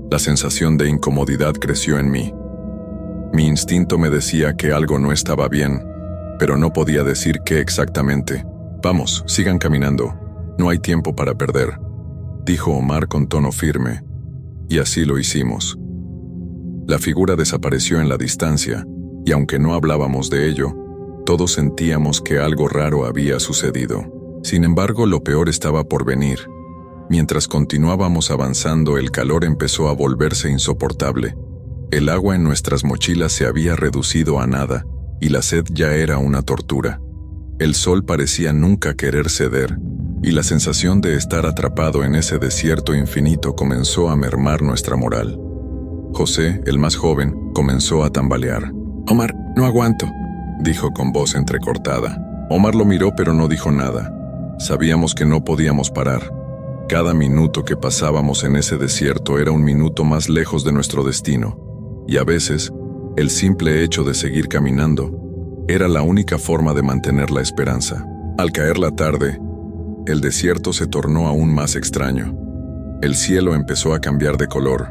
Speaker 1: La sensación de incomodidad creció en mí. Mi instinto me decía que algo no estaba bien, pero no podía decir qué exactamente. «Vamos, sigan caminando. No hay tiempo para perder», dijo Omar con tono firme, y así lo hicimos. La figura desapareció en la distancia, y aunque no hablábamos de ello, todos sentíamos que algo raro había sucedido. Sin embargo, lo peor estaba por venir. Mientras continuábamos avanzando, el calor empezó a volverse insoportable. El agua en nuestras mochilas se había reducido a nada, y la sed ya era una tortura. El sol parecía nunca querer ceder, y la sensación de estar atrapado en ese desierto infinito comenzó a mermar nuestra moral. José, el más joven, comenzó a tambalear. «Omar, no aguanto», dijo con voz entrecortada. Omar lo miró pero no dijo nada. Sabíamos que no podíamos parar. Cada minuto que pasábamos en ese desierto era un minuto más lejos de nuestro destino, y a veces, el simple hecho de seguir caminando era la única forma de mantener la esperanza. Al caer la tarde, el desierto se tornó aún más extraño. El cielo empezó a cambiar de color,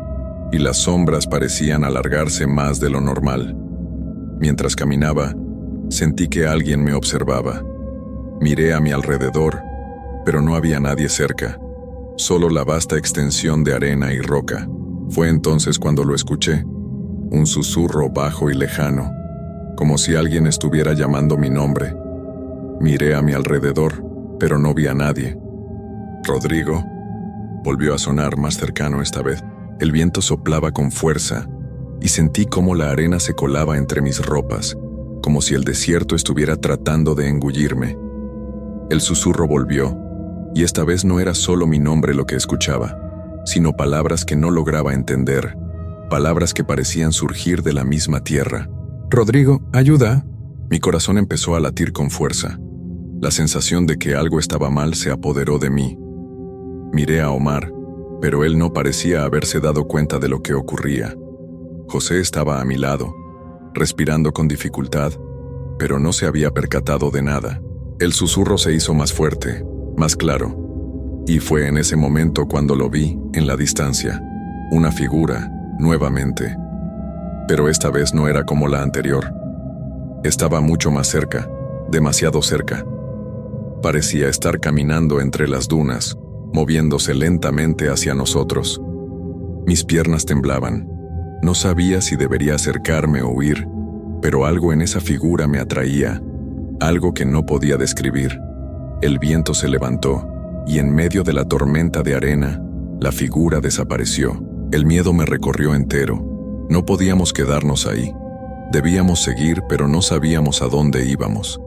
Speaker 1: y las sombras parecían alargarse más de lo normal. Mientras caminaba, sentí que alguien me observaba. Miré a mi alrededor, pero no había nadie cerca, solo la vasta extensión de arena y roca. Fue entonces cuando lo escuché, un susurro bajo y lejano, como si alguien estuviera llamando mi nombre. Miré a mi alrededor, pero no vi a nadie. «Rodrigo», volvió a sonar más cercano esta vez. El viento soplaba con fuerza, y sentí cómo la arena se colaba entre mis ropas, como si el desierto estuviera tratando de engullirme. El susurro volvió, y esta vez no era solo mi nombre lo que escuchaba, sino palabras que no lograba entender, palabras que parecían surgir de la misma tierra. «Rodrigo, ayuda», Mi corazón empezó a latir con fuerza. La sensación de que algo estaba mal se apoderó de mí. Miré a Omar, pero él no parecía haberse dado cuenta de lo que ocurría. José estaba a mi lado, respirando con dificultad, pero no se había percatado de nada. El susurro se hizo más fuerte, más claro, y fue en ese momento cuando lo vi, en la distancia, una figura, nuevamente. Pero esta vez no era como la anterior. Estaba mucho más cerca, demasiado cerca. Parecía estar caminando entre las dunas, moviéndose lentamente hacia nosotros. Mis piernas temblaban. No sabía si debería acercarme o huir, pero algo en esa figura me atraía, algo que no podía describir. El viento se levantó, y en medio de la tormenta de arena, la figura desapareció. El miedo me recorrió entero. No podíamos quedarnos ahí. Debíamos seguir, pero no sabíamos a dónde íbamos.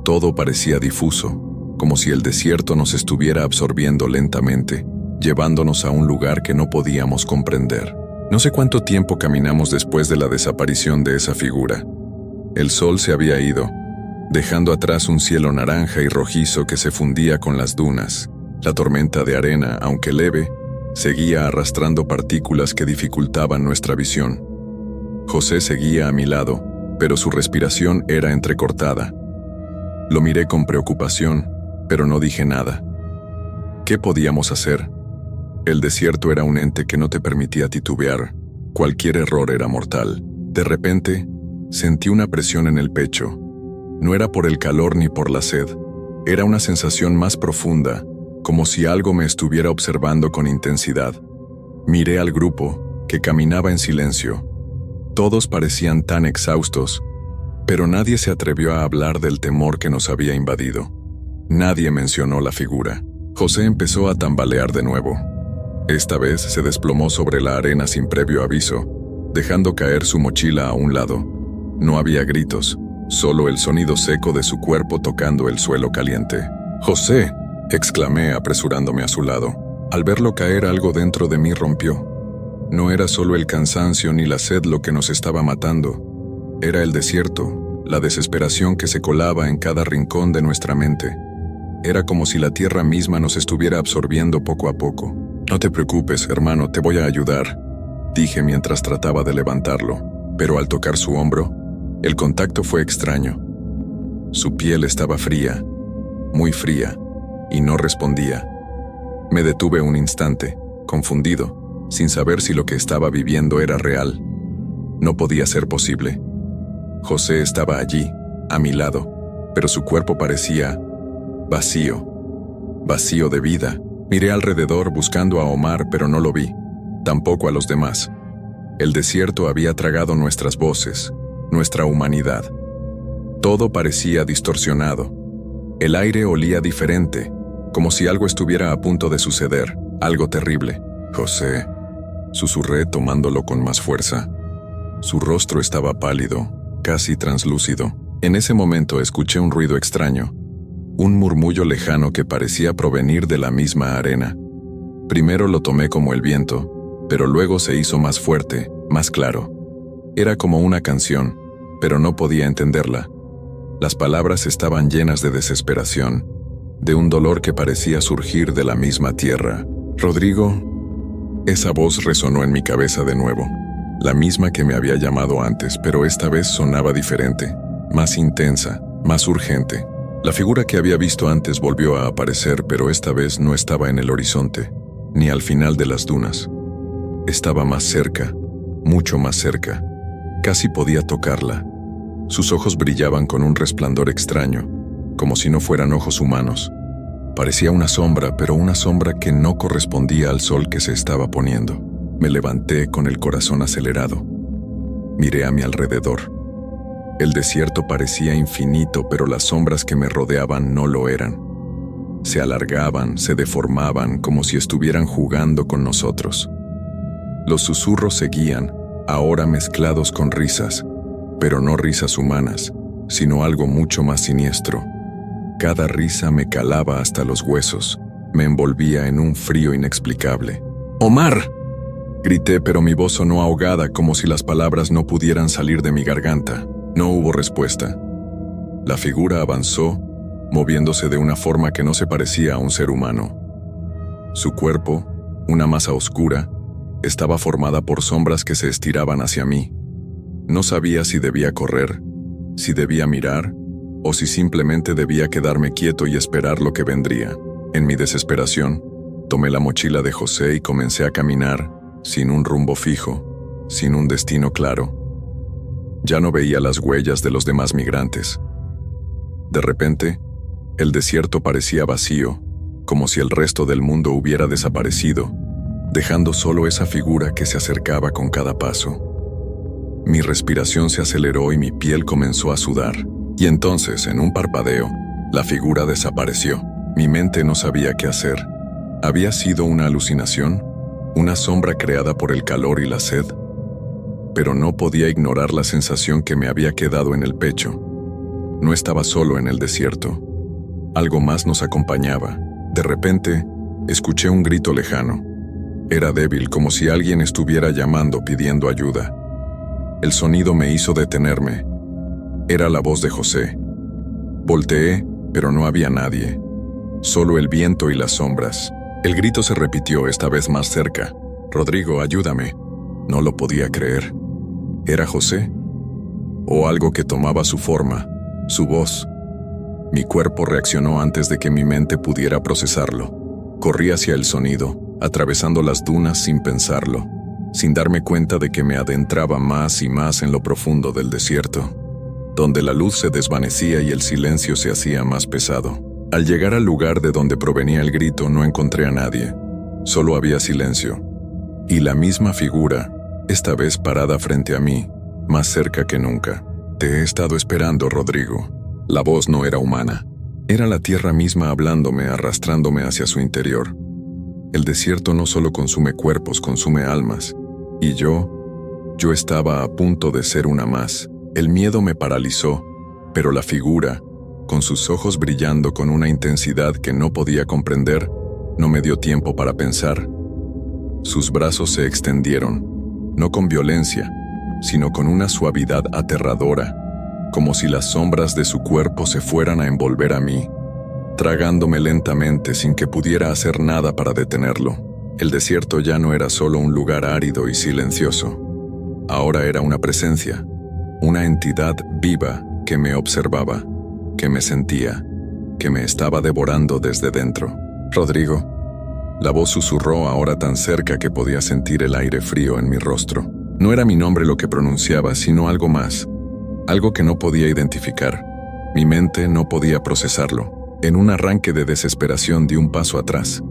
Speaker 1: Todo parecía difuso, como si el desierto nos estuviera absorbiendo lentamente, llevándonos a un lugar que no podíamos comprender. No sé cuánto tiempo caminamos después de la desaparición de esa figura. El sol se había ido, dejando atrás un cielo naranja y rojizo que se fundía con las dunas. La tormenta de arena, aunque leve, seguía arrastrando partículas que dificultaban nuestra visión. José seguía a mi lado, pero su respiración era entrecortada. Lo miré con preocupación, pero no dije nada. ¿Qué podíamos hacer? El desierto era un ente que no te permitía titubear. Cualquier error era mortal. De repente, sentí una presión en el pecho. No era por el calor ni por la sed. Era una sensación más profunda, como si algo me estuviera observando con intensidad. Miré al grupo, que caminaba en silencio. Todos parecían tan exhaustos, pero nadie se atrevió a hablar del temor que nos había invadido. Nadie mencionó la figura. José empezó a tambalear de nuevo. Esta vez se desplomó sobre la arena sin previo aviso, dejando caer su mochila a un lado. No había gritos, solo el sonido seco de su cuerpo tocando el suelo caliente. «¡José!», exclamé apresurándome a su lado. Al verlo caer, algo dentro de mí rompió. No era solo el cansancio ni la sed lo que nos estaba matando. Era el desierto, la desesperación que se colaba en cada rincón de nuestra mente. Era como si la tierra misma nos estuviera absorbiendo poco a poco. «No te preocupes, hermano, te voy a ayudar», dije mientras trataba de levantarlo, pero al tocar su hombro, el contacto fue extraño. Su piel estaba fría, muy fría, y no respondía. Me detuve un instante, confundido, sin saber si lo que estaba viviendo era real. No podía ser posible. José estaba allí, a mi lado, pero su cuerpo parecía vacío, vacío de vida. Miré alrededor buscando a Omar, pero no lo vi, tampoco a los demás. El desierto había tragado nuestras voces, nuestra humanidad. Todo parecía distorsionado. El aire olía diferente, como si algo estuviera a punto de suceder, algo terrible. «José», susurré tomándolo con más fuerza. Su rostro estaba pálido, casi translúcido. En ese momento escuché un ruido extraño, un murmullo lejano que parecía provenir de la misma arena. Primero lo tomé como el viento, pero luego se hizo más fuerte, más claro. Era como una canción, pero no podía entenderla. Las palabras estaban llenas de desesperación, de un dolor que parecía surgir de la misma tierra. «Rodrigo», esa voz resonó en mi cabeza de nuevo, la misma que me había llamado antes, pero esta vez sonaba diferente, más intensa, más urgente. La figura que había visto antes volvió a aparecer, pero esta vez no estaba en el horizonte, ni al final de las dunas. Estaba más cerca, mucho más cerca. Casi podía tocarla. Sus ojos brillaban con un resplandor extraño, como si no fueran ojos humanos. Parecía una sombra, pero una sombra que no correspondía al sol que se estaba poniendo. Me levanté con el corazón acelerado. Miré a mi alrededor. El desierto parecía infinito, pero las sombras que me rodeaban no lo eran. Se alargaban, se deformaban, como si estuvieran jugando con nosotros. Los susurros seguían, ahora mezclados con risas, pero no risas humanas, sino algo mucho más siniestro. Cada risa me calaba hasta los huesos, me envolvía en un frío inexplicable. «¡Omar!», grité, pero mi voz sonó ahogada, como si las palabras no pudieran salir de mi garganta. No hubo respuesta. La figura avanzó, moviéndose de una forma que no se parecía a un ser humano. Su cuerpo, una masa oscura, estaba formada por sombras que se estiraban hacia mí. No sabía si debía correr, si debía mirar, o si simplemente debía quedarme quieto y esperar lo que vendría. En mi desesperación, tomé la mochila de José y comencé a caminar, sin un rumbo fijo, sin un destino claro. Ya no veía las huellas de los demás migrantes. De repente, el desierto parecía vacío, como si el resto del mundo hubiera desaparecido, dejando solo esa figura que se acercaba con cada paso. Mi respiración se aceleró y mi piel comenzó a sudar. Y entonces, en un parpadeo, la figura desapareció. Mi mente no sabía qué hacer. ¿Había sido una alucinación? ¿Una sombra creada por el calor y la sed? Pero no podía ignorar la sensación que me había quedado en el pecho. No estaba solo en el desierto. Algo más nos acompañaba. De repente, escuché un grito lejano. Era débil, como si alguien estuviera llamando, pidiendo ayuda. El sonido me hizo detenerme. Era la voz de José. Volteé, pero no había nadie. Solo el viento y las sombras. El grito se repitió, esta vez más cerca. «Rodrigo, ayúdame». No lo podía creer. ¿Era José? ¿O algo que tomaba su forma, su voz? Mi cuerpo reaccionó antes de que mi mente pudiera procesarlo. Corrí hacia el sonido, atravesando las dunas sin pensarlo, sin darme cuenta de que me adentraba más y más en lo profundo del desierto, donde la luz se desvanecía y el silencio se hacía más pesado. Al llegar al lugar de donde provenía el grito, no encontré a nadie. Solo había silencio. Y la misma figura, esta vez parada frente a mí, más cerca que nunca. «Te he estado esperando, Rodrigo». La voz no era humana. Era la tierra misma hablándome, arrastrándome hacia su interior. El desierto no solo consume cuerpos, consume almas. Y yo estaba a punto de ser una más. El miedo me paralizó, pero la figura, con sus ojos brillando con una intensidad que no podía comprender, no me dio tiempo para pensar. Sus brazos se extendieron, no con violencia, sino con una suavidad aterradora, como si las sombras de su cuerpo se fueran a envolver a mí, tragándome lentamente sin que pudiera hacer nada para detenerlo. El desierto ya no era solo un lugar árido y silencioso. Ahora era una presencia, una entidad viva que me observaba, que me sentía, que me estaba devorando desde dentro. «Rodrigo». La voz susurró, ahora tan cerca que podía sentir el aire frío en mi rostro. No era mi nombre lo que pronunciaba, sino algo más, algo que no podía identificar. Mi mente no podía procesarlo. En un arranque de desesperación di un paso atrás.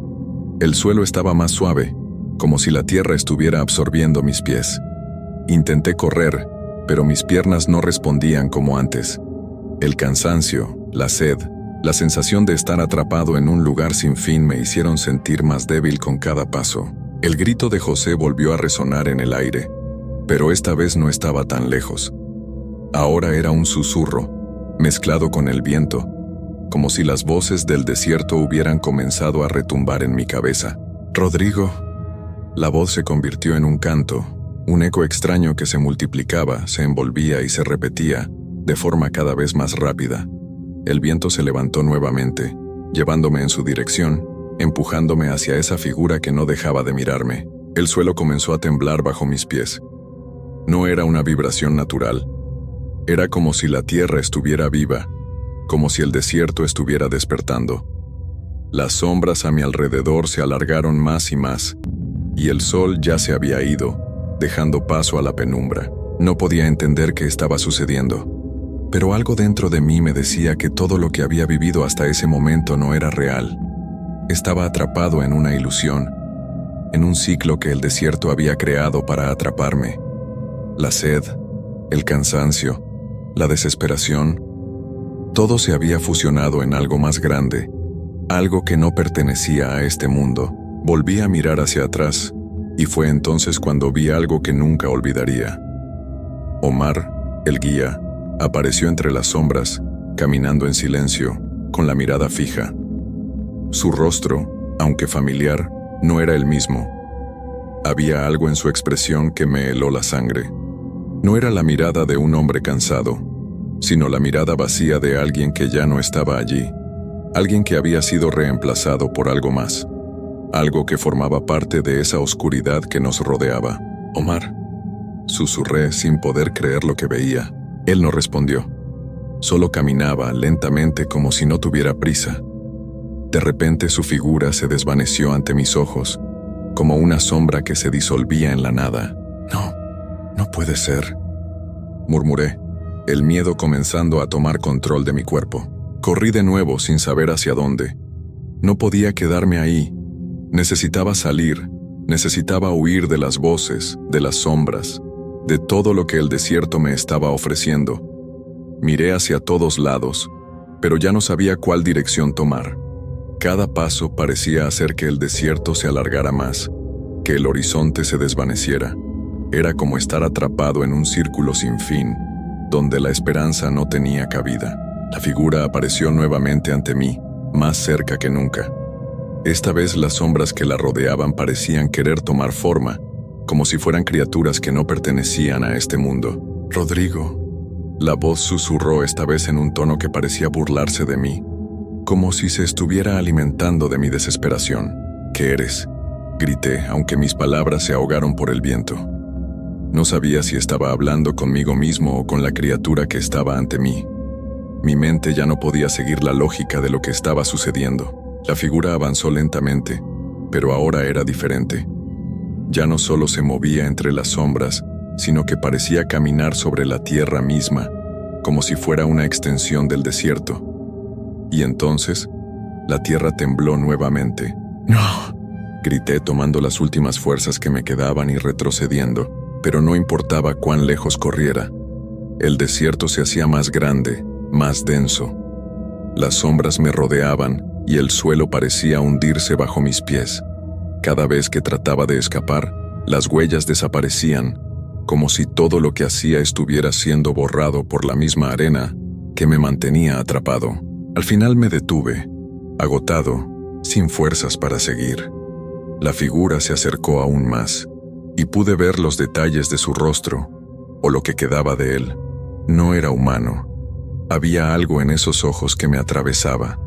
Speaker 1: El suelo estaba más suave, como si la tierra estuviera absorbiendo mis pies. Intenté correr, pero mis piernas no respondían como antes. El cansancio, la sed, la sensación de estar atrapado en un lugar sin fin me hicieron sentir más débil con cada paso. El grito de José volvió a resonar en el aire, pero esta vez no estaba tan lejos. Ahora era un susurro, mezclado con el viento, como si las voces del desierto hubieran comenzado a retumbar en mi cabeza. «Rodrigo». La voz se convirtió en un canto, un eco extraño que se multiplicaba, se envolvía y se repetía, de forma cada vez más rápida. El viento se levantó nuevamente, llevándome en su dirección, empujándome hacia esa figura que no dejaba de mirarme. El suelo comenzó a temblar bajo mis pies. No era una vibración natural. Era como si la tierra estuviera viva, como si el desierto estuviera despertando. Las sombras a mi alrededor se alargaron más y más, y el sol ya se había ido, dejando paso a la penumbra. No podía entender qué estaba sucediendo, pero algo dentro de mí me decía que todo lo que había vivido hasta ese momento no era real. Estaba atrapado en una ilusión, en un ciclo que el desierto había creado para atraparme. La sed, el cansancio, la desesperación, todo se había fusionado en algo más grande, algo que no pertenecía a este mundo. Volví a mirar hacia atrás, y fue entonces cuando vi algo que nunca olvidaría. Omar, el guía, apareció entre las sombras, caminando en silencio, con la mirada fija. Su rostro, aunque familiar, no era el mismo. Había algo en su expresión que me heló la sangre. No era la mirada de un hombre cansado, sino la mirada vacía de alguien que ya no estaba allí, alguien que había sido reemplazado por algo más, algo que formaba parte de esa oscuridad que nos rodeaba. «Omar», susurré sin poder creer lo que veía. Él no respondió. Solo caminaba lentamente como si no tuviera prisa. De repente su figura se desvaneció ante mis ojos, como una sombra que se disolvía en la nada. «No, no puede ser», murmuré, el miedo comenzando a tomar control de mi cuerpo. Corrí de nuevo sin saber hacia dónde. No podía quedarme ahí. Necesitaba salir, necesitaba huir de las voces, de las sombras, de todo lo que el desierto me estaba ofreciendo. Miré hacia todos lados, pero ya no sabía cuál dirección tomar. Cada paso parecía hacer que el desierto se alargara más, que el horizonte se desvaneciera. Era como estar atrapado en un círculo sin fin, donde la esperanza no tenía cabida. La figura apareció nuevamente ante mí, más cerca que nunca. Esta vez las sombras que la rodeaban parecían querer tomar forma, como si fueran criaturas que no pertenecían a este mundo. «Rodrigo», la voz susurró esta vez en un tono que parecía burlarse de mí, como si se estuviera alimentando de mi desesperación. «¿Qué eres?», grité, aunque mis palabras se ahogaron por el viento. No sabía si estaba hablando conmigo mismo o con la criatura que estaba ante mí. Mi mente ya no podía seguir la lógica de lo que estaba sucediendo. La figura avanzó lentamente, pero ahora era diferente. Ya no solo se movía entre las sombras, sino que parecía caminar sobre la tierra misma, como si fuera una extensión del desierto. Y entonces, la tierra tembló nuevamente. «¡No!», grité tomando las últimas fuerzas que me quedaban y retrocediendo, pero no importaba cuán lejos corriera. El desierto se hacía más grande, más denso. Las sombras me rodeaban y el suelo parecía hundirse bajo mis pies. Cada vez que trataba de escapar, las huellas desaparecían, como si todo lo que hacía estuviera siendo borrado por la misma arena que me mantenía atrapado. Al final me detuve, agotado, sin fuerzas para seguir. La figura se acercó aún más, y pude ver los detalles de su rostro, o lo que quedaba de él. No era humano. Había algo en esos ojos que me atravesaba,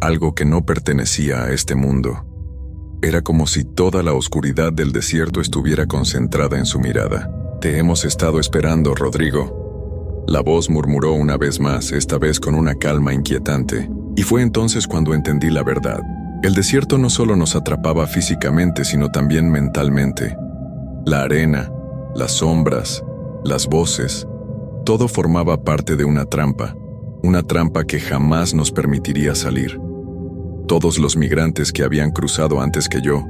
Speaker 1: algo que no pertenecía a este mundo. Era como si toda la oscuridad del desierto estuviera concentrada en su mirada. «Te hemos estado esperando, Rodrigo», la voz murmuró una vez más, esta vez con una calma inquietante. Y fue entonces cuando entendí la verdad. El desierto no solo nos atrapaba físicamente, sino también mentalmente. La arena, las sombras, las voces, todo formaba parte de una trampa que jamás nos permitiría salir. Todos los migrantes que habían cruzado antes que yo,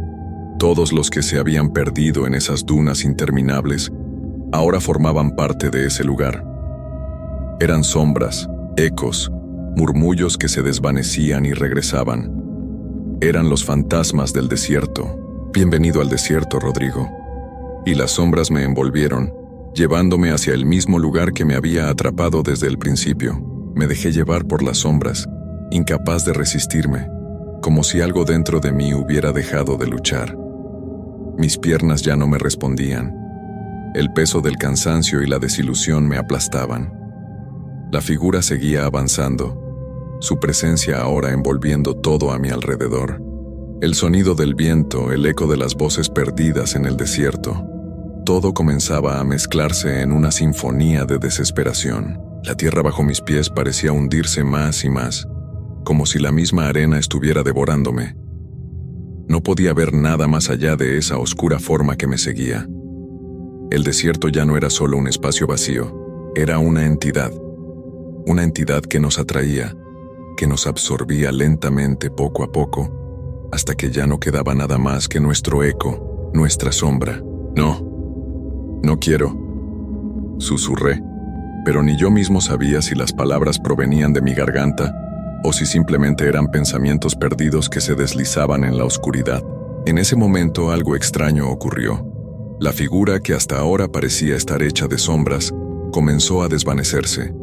Speaker 1: todos los que se habían perdido en esas dunas interminables, ahora formaban parte de ese lugar. Eran sombras, ecos, murmullos que se desvanecían y regresaban. Eran los fantasmas del desierto. «Bienvenido al desierto, Rodrigo». Y las sombras me envolvieron, llevándome hacia el mismo lugar que me había atrapado desde el principio. Me dejé llevar por las sombras, incapaz de resistirme, como si algo dentro de mí hubiera dejado de luchar. Mis piernas ya no me respondían. El peso del cansancio y la desilusión me aplastaban. La figura seguía avanzando, su presencia ahora envolviendo todo a mi alrededor. El sonido del viento, el eco de las voces perdidas en el desierto, todo comenzaba a mezclarse en una sinfonía de desesperación. La tierra bajo mis pies parecía hundirse más y más, como si la misma arena estuviera devorándome. No podía ver nada más allá de esa oscura forma que me seguía. El desierto ya no era solo un espacio vacío, era una entidad que nos atraía, que nos absorbía lentamente poco a poco, hasta que ya no quedaba nada más que nuestro eco, nuestra sombra. No quiero», susurré, pero ni yo mismo sabía si las palabras provenían de mi garganta o si simplemente eran pensamientos perdidos que se deslizaban en la oscuridad. En ese momento algo extraño ocurrió. La figura que hasta ahora parecía estar hecha de sombras comenzó a desvanecerse.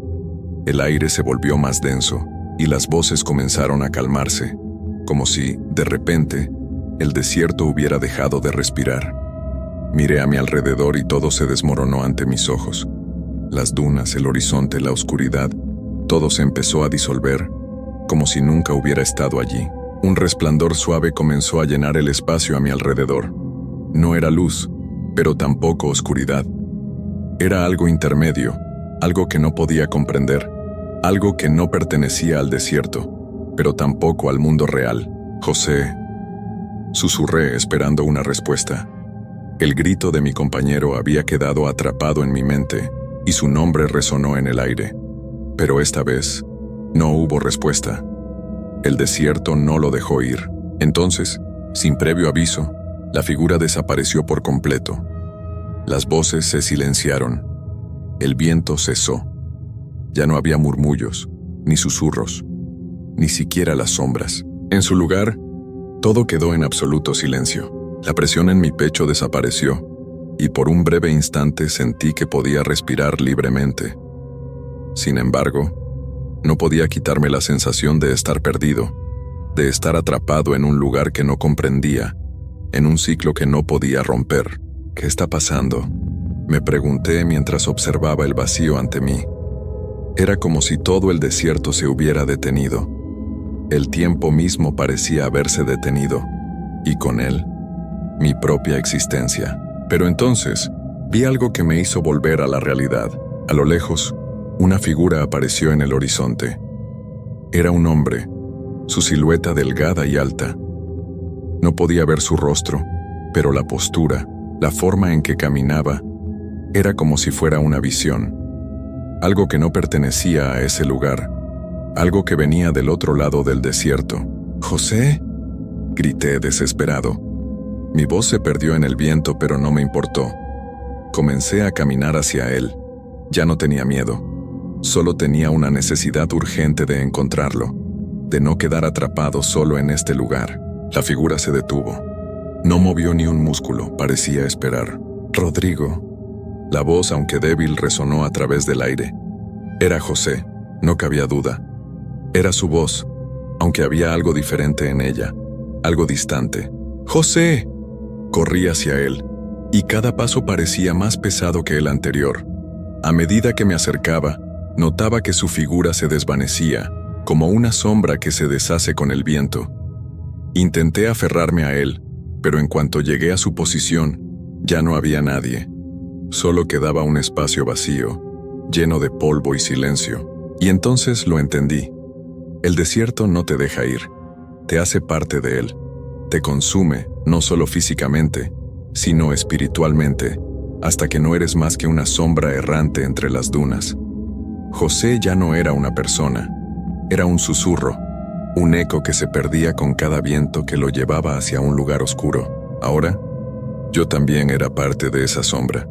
Speaker 1: El aire se volvió más denso y las voces comenzaron a calmarse, como si, de repente, el desierto hubiera dejado de respirar. Miré a mi alrededor y todo se desmoronó ante mis ojos. las dunas, el horizonte, la oscuridad, todo se empezó a disolver, como si nunca hubiera estado allí. Un resplandor suave comenzó a llenar el espacio a mi alrededor. No era luz, pero tampoco oscuridad. Era algo intermedio, algo que no podía comprender, algo que no pertenecía al desierto, pero tampoco al mundo real. José, susurré esperando una respuesta. El grito de mi compañero había quedado atrapado en mi mente y su nombre resonó en el aire. Pero esta vez, no hubo respuesta. El desierto no lo dejó ir. Entonces, sin previo aviso, la figura desapareció por completo. Las voces se silenciaron. El viento cesó. Ya no había murmullos, ni susurros, ni siquiera las sombras. En su lugar, todo quedó en absoluto silencio. La presión en mi pecho desapareció, y por un breve instante sentí que podía respirar libremente. Sin embargo, no podía quitarme la sensación de estar perdido, de estar atrapado en un lugar que no comprendía, en un ciclo que no podía romper. ¿Qué está pasando?, me pregunté mientras observaba el vacío ante mí. Era como si todo el desierto se hubiera detenido. El tiempo mismo parecía haberse detenido, y con él, mi propia existencia. Pero entonces, vi algo que me hizo volver a la realidad. A lo lejos, una figura apareció en el horizonte. Era un hombre, su silueta delgada y alta. No podía ver su rostro, pero la postura, la forma en que caminaba, era como si fuera una visión. Algo que no pertenecía a ese lugar, algo que venía del otro lado del desierto. «¿José?», grité desesperado. Mi voz se perdió en el viento, pero no me importó. Comencé a caminar hacia él. Ya no tenía miedo. Solo tenía una necesidad urgente de encontrarlo, de no quedar atrapado solo en este lugar. La figura se detuvo. No movió ni un músculo, parecía esperar. «Rodrigo». La voz, aunque débil, resonó a través del aire. Era José, no cabía duda. Era su voz, aunque había algo diferente en ella, algo distante. «¡José!». Corrí hacia él, y cada paso parecía más pesado que el anterior. A medida que me acercaba, notaba que su figura se desvanecía, como una sombra que se deshace con el viento. Intenté aferrarme a él, pero en cuanto llegué a su posición, ya no había nadie. Solo quedaba un espacio vacío, lleno de polvo y silencio. Y entonces lo entendí. El desierto no te deja ir, te hace parte de él. Te consume, no solo físicamente, sino espiritualmente, hasta que no eres más que una sombra errante entre las dunas. José ya no era una persona, era un susurro, un eco que se perdía con cada viento que lo llevaba hacia un lugar oscuro. Ahora, yo también era parte de esa sombra.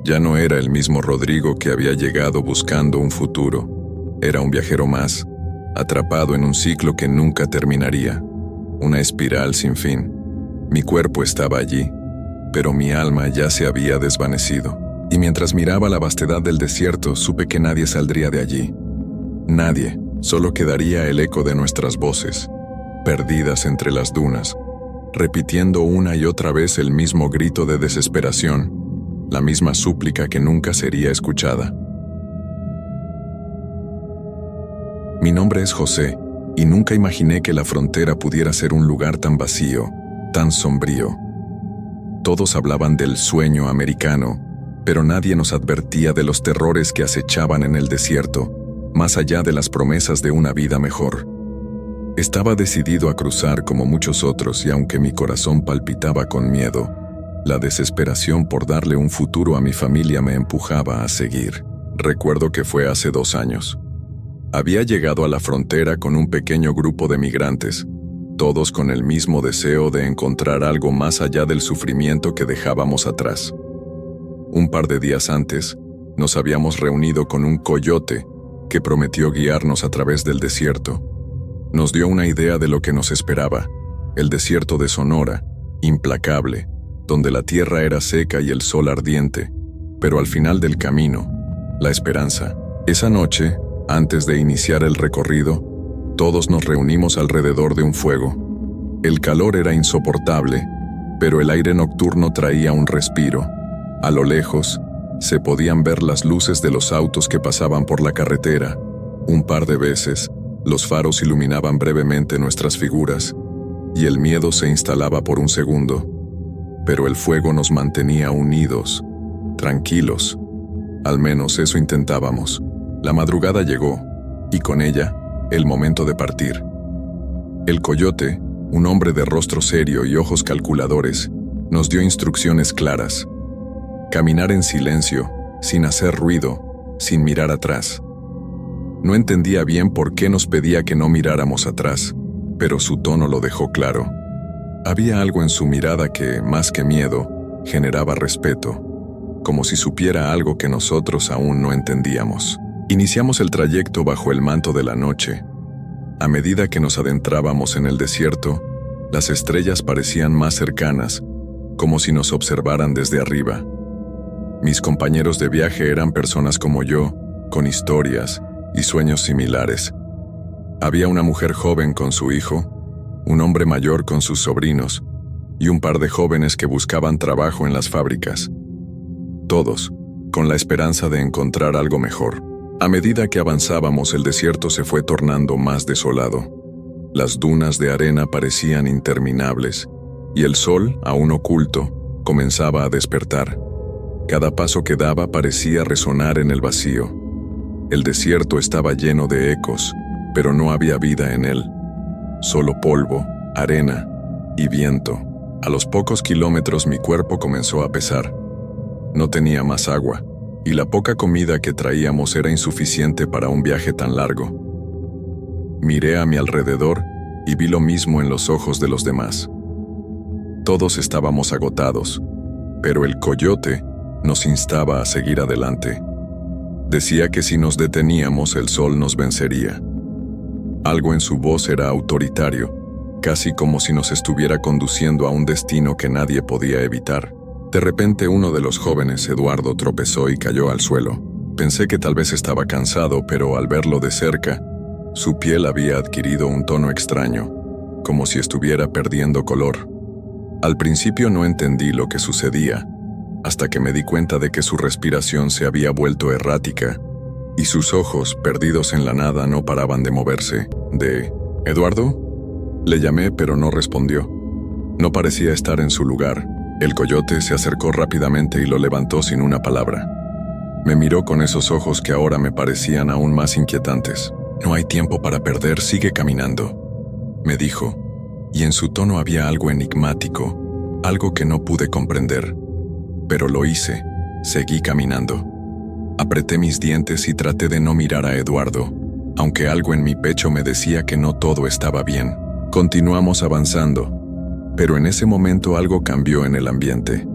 Speaker 1: Ya no era el mismo Rodrigo que había llegado buscando un futuro. Era un viajero más, atrapado en un ciclo que nunca terminaría. Una espiral sin fin. Mi cuerpo estaba allí, pero mi alma ya se había desvanecido. Y mientras miraba la vastedad del desierto, supe que nadie saldría de allí. Nadie, solo quedaría el eco de nuestras voces, perdidas entre las dunas, repitiendo una y otra vez el mismo grito de desesperación, la misma súplica que nunca sería escuchada. Mi nombre es José, y nunca imaginé que la frontera pudiera ser un lugar tan vacío, tan sombrío. Todos hablaban del sueño americano, pero nadie nos advertía de los terrores que acechaban en el desierto, más allá de las promesas de una vida mejor. Estaba decidido a cruzar como muchos otros, y aunque mi corazón palpitaba con miedo, la desesperación por darle un futuro a mi familia me empujaba a seguir. Recuerdo que fue hace 2 años. Había llegado a la frontera con un pequeño grupo de migrantes, todos con el mismo deseo de encontrar algo más allá del sufrimiento que dejábamos atrás. Un par de días antes, nos habíamos reunido con un coyote que prometió guiarnos a través del desierto. Nos dio una idea de lo que nos esperaba: el desierto de Sonora, implacable, donde la tierra era seca y el sol ardiente, pero al final del camino, la esperanza. Esa noche, antes de iniciar el recorrido, todos nos reunimos alrededor de un fuego. El calor era insoportable, pero el aire nocturno traía un respiro. A lo lejos, Se podían ver las luces de los autos que pasaban por la carretera. Un par de veces, los faros iluminaban brevemente nuestras figuras, y el miedo se instalaba por un segundo. Pero el fuego nos mantenía unidos, tranquilos. Al menos eso intentábamos. La madrugada llegó, y con ella, el momento de partir. El coyote, un hombre de rostro serio y ojos calculadores, nos dio instrucciones claras. Caminar en silencio, sin hacer ruido, sin mirar atrás. No entendía bien por qué nos pedía que no miráramos atrás, pero su tono lo dejó claro. Había algo en su mirada que, más que miedo, generaba respeto, como si supiera algo que nosotros aún no entendíamos. Iniciamos el trayecto bajo el manto de la noche. A medida que nos adentrábamos en el desierto, las estrellas parecían más cercanas, como si nos observaran desde arriba. Mis compañeros de viaje eran personas como yo, con historias y sueños similares. Había una mujer joven con su hijo, un hombre mayor con sus sobrinos, y un par de jóvenes que buscaban trabajo en las fábricas. Todos, con la esperanza de encontrar algo mejor. A medida que avanzábamos, el desierto se fue tornando más desolado. Las dunas de arena parecían interminables, y el sol, aún oculto, comenzaba a despertar. Cada paso que daba parecía resonar en el vacío. El desierto estaba lleno de ecos, pero no había vida en él. Solo polvo, arena y viento. A los pocos kilómetros mi cuerpo comenzó a pesar. No tenía más agua, y la poca comida que traíamos era insuficiente para un viaje tan largo. Miré a mi alrededor y vi lo mismo en los ojos de los demás. Todos estábamos agotados, pero el coyote nos instaba a seguir adelante. Decía que si nos deteníamos, el sol nos vencería. Algo en su voz era autoritario, casi como si nos estuviera conduciendo a un destino que nadie podía evitar. De repente uno de los jóvenes, Eduardo, tropezó y cayó al suelo. Pensé que tal vez estaba cansado, pero al verlo de cerca, su piel había adquirido un tono extraño, como si estuviera perdiendo color. Al principio no entendí lo que sucedía, hasta que me di cuenta de que su respiración se había vuelto errática, y sus ojos, perdidos en la nada, no paraban de moverse. ¿Eduardo? Le llamé, pero no respondió. No parecía estar en su lugar. El coyote se acercó rápidamente y lo levantó sin una palabra. Me miró con esos ojos que ahora me parecían aún más inquietantes. «No hay tiempo para perder, sigue caminando», me dijo, y en su tono había algo enigmático, algo que no pude comprender. Pero lo hice, seguí caminando. Apreté mis dientes y traté de no mirar a Eduardo, aunque algo en mi pecho me decía que no todo estaba bien. Continuamos avanzando, pero en ese momento algo cambió en el ambiente.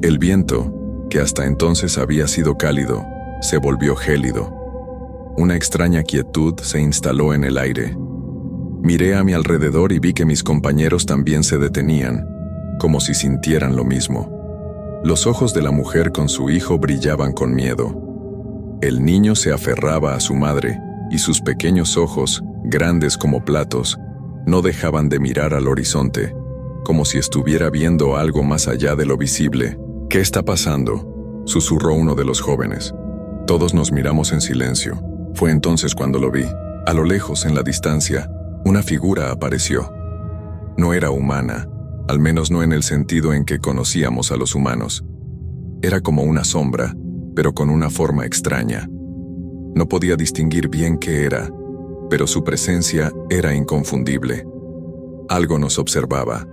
Speaker 1: El viento, que hasta entonces había sido cálido, se volvió gélido. Una extraña quietud se instaló en el aire. Miré a mi alrededor y vi que mis compañeros también se detenían, como si sintieran lo mismo. Los ojos de la mujer con su hijo brillaban con miedo. El niño se aferraba a su madre, y sus pequeños ojos, grandes como platos, no dejaban de mirar al horizonte, como si estuviera viendo algo más allá de lo visible. «¿Qué está pasando?», susurró uno de los jóvenes. Todos nos miramos en silencio. Fue entonces cuando lo vi. A lo lejos, en la distancia, una figura apareció. No era humana, al menos no en el sentido en que conocíamos a los humanos. Era como una sombra, pero con una forma extraña. No podía distinguir bien qué era, pero su presencia era inconfundible. Algo nos observaba.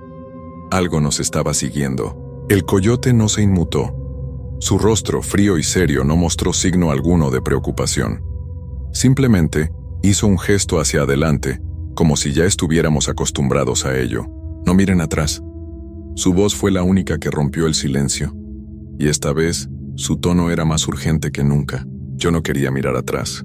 Speaker 1: Algo nos estaba siguiendo. El coyote no se inmutó. Su rostro, frío y serio, no mostró signo alguno de preocupación. Simplemente hizo un gesto hacia adelante, como si ya estuviéramos acostumbrados a ello. «No miren atrás». Su voz fue la única que rompió el silencio, y esta vez su tono era más urgente que nunca. Yo no quería mirar atrás,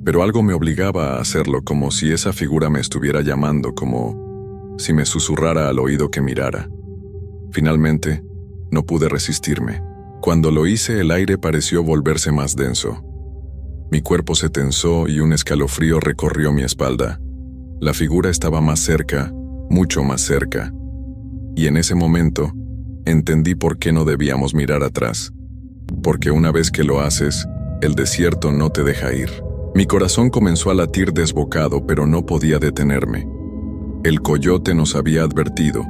Speaker 1: pero algo me obligaba a hacerlo, como si esa figura me estuviera llamando, como si me susurrara al oído que mirara. Finalmente, no pude resistirme. Cuando lo hice, el aire pareció volverse más denso. Mi cuerpo se tensó y un escalofrío recorrió mi espalda. La figura estaba más cerca, mucho más cerca. Y en ese momento, entendí por qué no debíamos mirar atrás. porque una vez que lo haces, el desierto no te deja ir. Mi corazón comenzó a latir desbocado, pero no podía detenerme. El coyote nos había advertido,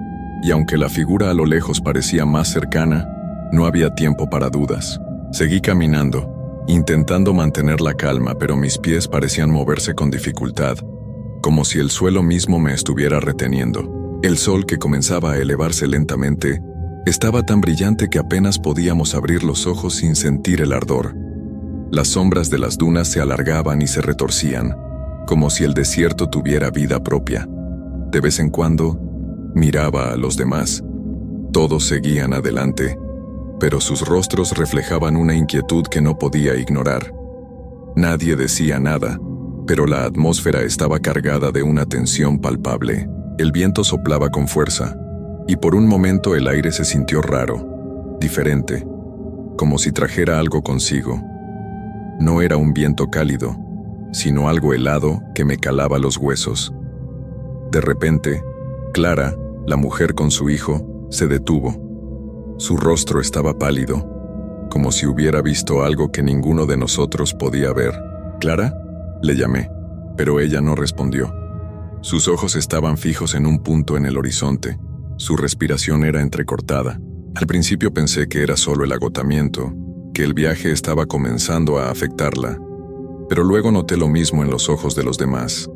Speaker 1: y aunque la figura a lo lejos parecía más cercana, no había tiempo para dudas. Seguí caminando, intentando mantener la calma, pero mis pies parecían moverse con dificultad, como si el suelo mismo me estuviera reteniendo. El sol, que comenzaba a elevarse lentamente, estaba tan brillante que apenas podíamos abrir los ojos sin sentir el ardor. Las sombras de las dunas se alargaban y se retorcían, como si el desierto tuviera vida propia. De vez en cuando, miraba a los demás. Todos seguían adelante, pero sus rostros reflejaban una inquietud que no podía ignorar. Nadie decía nada, pero la atmósfera estaba cargada de una tensión palpable. El viento soplaba con fuerza, y por un momento el aire se sintió raro, diferente, como si trajera algo consigo. No era un viento cálido, sino algo helado que me calaba los huesos. De repente, Clara, la mujer con su hijo, se detuvo. Su rostro estaba pálido, como si hubiera visto algo que ninguno de nosotros podía ver. «¿Clara?», le llamé, pero ella no respondió. Sus ojos estaban fijos en un punto en el horizonte. Su respiración era entrecortada. Al principio pensé que era solo el agotamiento, que el viaje estaba comenzando a afectarla, pero luego noté lo mismo en los ojos de los demás.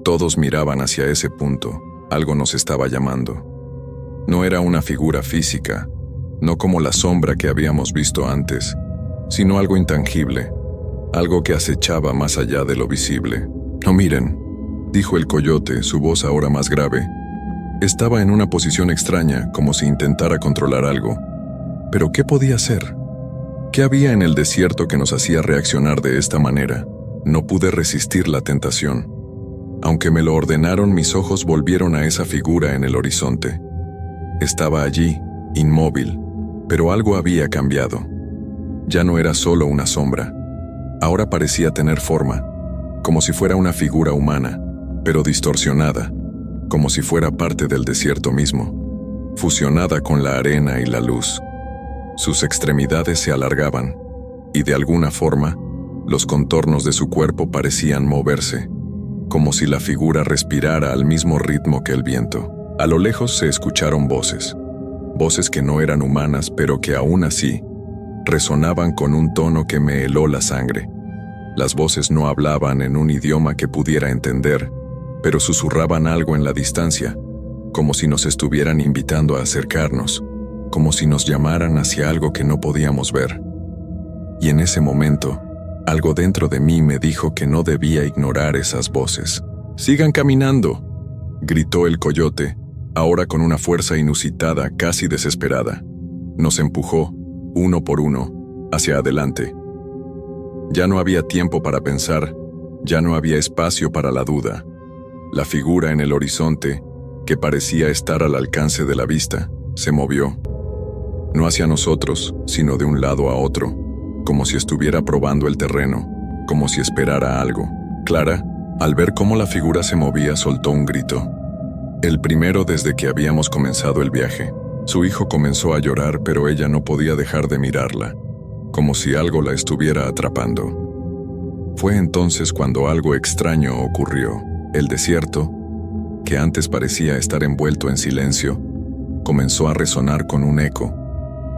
Speaker 1: Todos miraban hacia ese punto. Algo nos estaba llamando. No era una figura física, no como la sombra que habíamos visto antes, sino algo intangible, algo que acechaba más allá de lo visible. «No miren», dijo el coyote, su voz ahora más grave. Estaba en una posición extraña, como si intentara controlar algo. ¿Pero qué podía hacer? ¿Qué había en el desierto que nos hacía reaccionar de esta manera? No pude resistir la tentación. Aunque me lo ordenaron, mis ojos volvieron a esa figura en el horizonte. Estaba allí, inmóvil, pero algo había cambiado. Ya no era solo una sombra. Ahora parecía tener forma, como si fuera una figura humana, pero distorsionada, como si fuera parte del desierto mismo, fusionada con la arena y la luz. Sus extremidades se alargaban, y de alguna forma, los contornos de su cuerpo parecían moverse, como si la figura respirara al mismo ritmo que el viento. A lo lejos se escucharon voces, voces que no eran humanas, pero que aún así resonaban con un tono que me heló la sangre. Las voces no hablaban en un idioma que pudiera entender, pero susurraban algo en la distancia, como si nos estuvieran invitando a acercarnos, como si nos llamaran hacia algo que no podíamos ver. Y en ese momento, algo dentro de mí me dijo que no debía ignorar esas voces. «¡Sigan caminando!», gritó el coyote, ahora con una fuerza inusitada, casi desesperada. Nos empujó, uno por uno, hacia adelante. Ya no había tiempo para pensar, ya no había espacio para la duda. La figura en el horizonte, que parecía estar al alcance de la vista, se movió. No hacia nosotros, sino de un lado a otro, como si estuviera probando el terreno, como si esperara algo. Clara, al ver cómo la figura se movía, soltó un grito. El primero desde que habíamos comenzado el viaje. Su hijo comenzó a llorar, pero ella no podía dejar de mirarla, como si algo la estuviera atrapando. Fue entonces cuando algo extraño ocurrió. El desierto, que antes parecía estar envuelto en silencio, comenzó a resonar con un eco,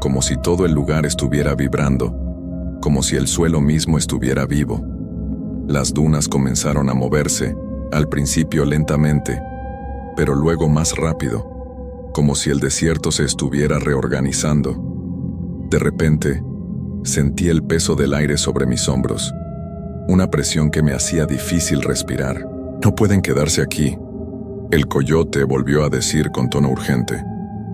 Speaker 1: como si todo el lugar estuviera vibrando, como si el suelo mismo estuviera vivo. Las dunas comenzaron a moverse, al principio lentamente, pero luego más rápido, como si el desierto se estuviera reorganizando. De repente, sentí el peso del aire sobre mis hombros, una presión que me hacía difícil respirar. «No pueden quedarse aquí», el coyote volvió a decir con tono urgente.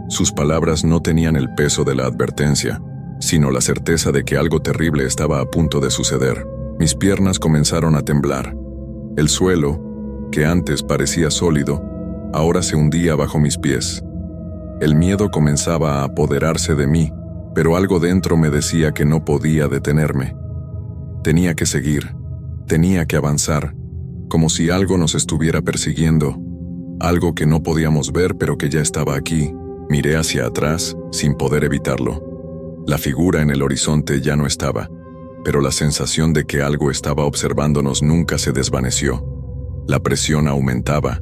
Speaker 1: Sus palabras no tenían el peso de la advertencia, sino la certeza de que algo terrible estaba a punto de suceder. Mis piernas comenzaron a temblar. El suelo, que antes parecía sólido, ahora se hundía bajo mis pies. El miedo comenzaba a apoderarse de mí, pero algo dentro me decía que no podía detenerme. Tenía que seguir, tenía que avanzar, como si algo nos estuviera persiguiendo, algo que no podíamos ver pero que ya estaba aquí. Miré hacia atrás, sin poder evitarlo. La figura en el horizonte ya no estaba, pero la sensación de que algo estaba observándonos nunca se desvaneció. La presión aumentaba.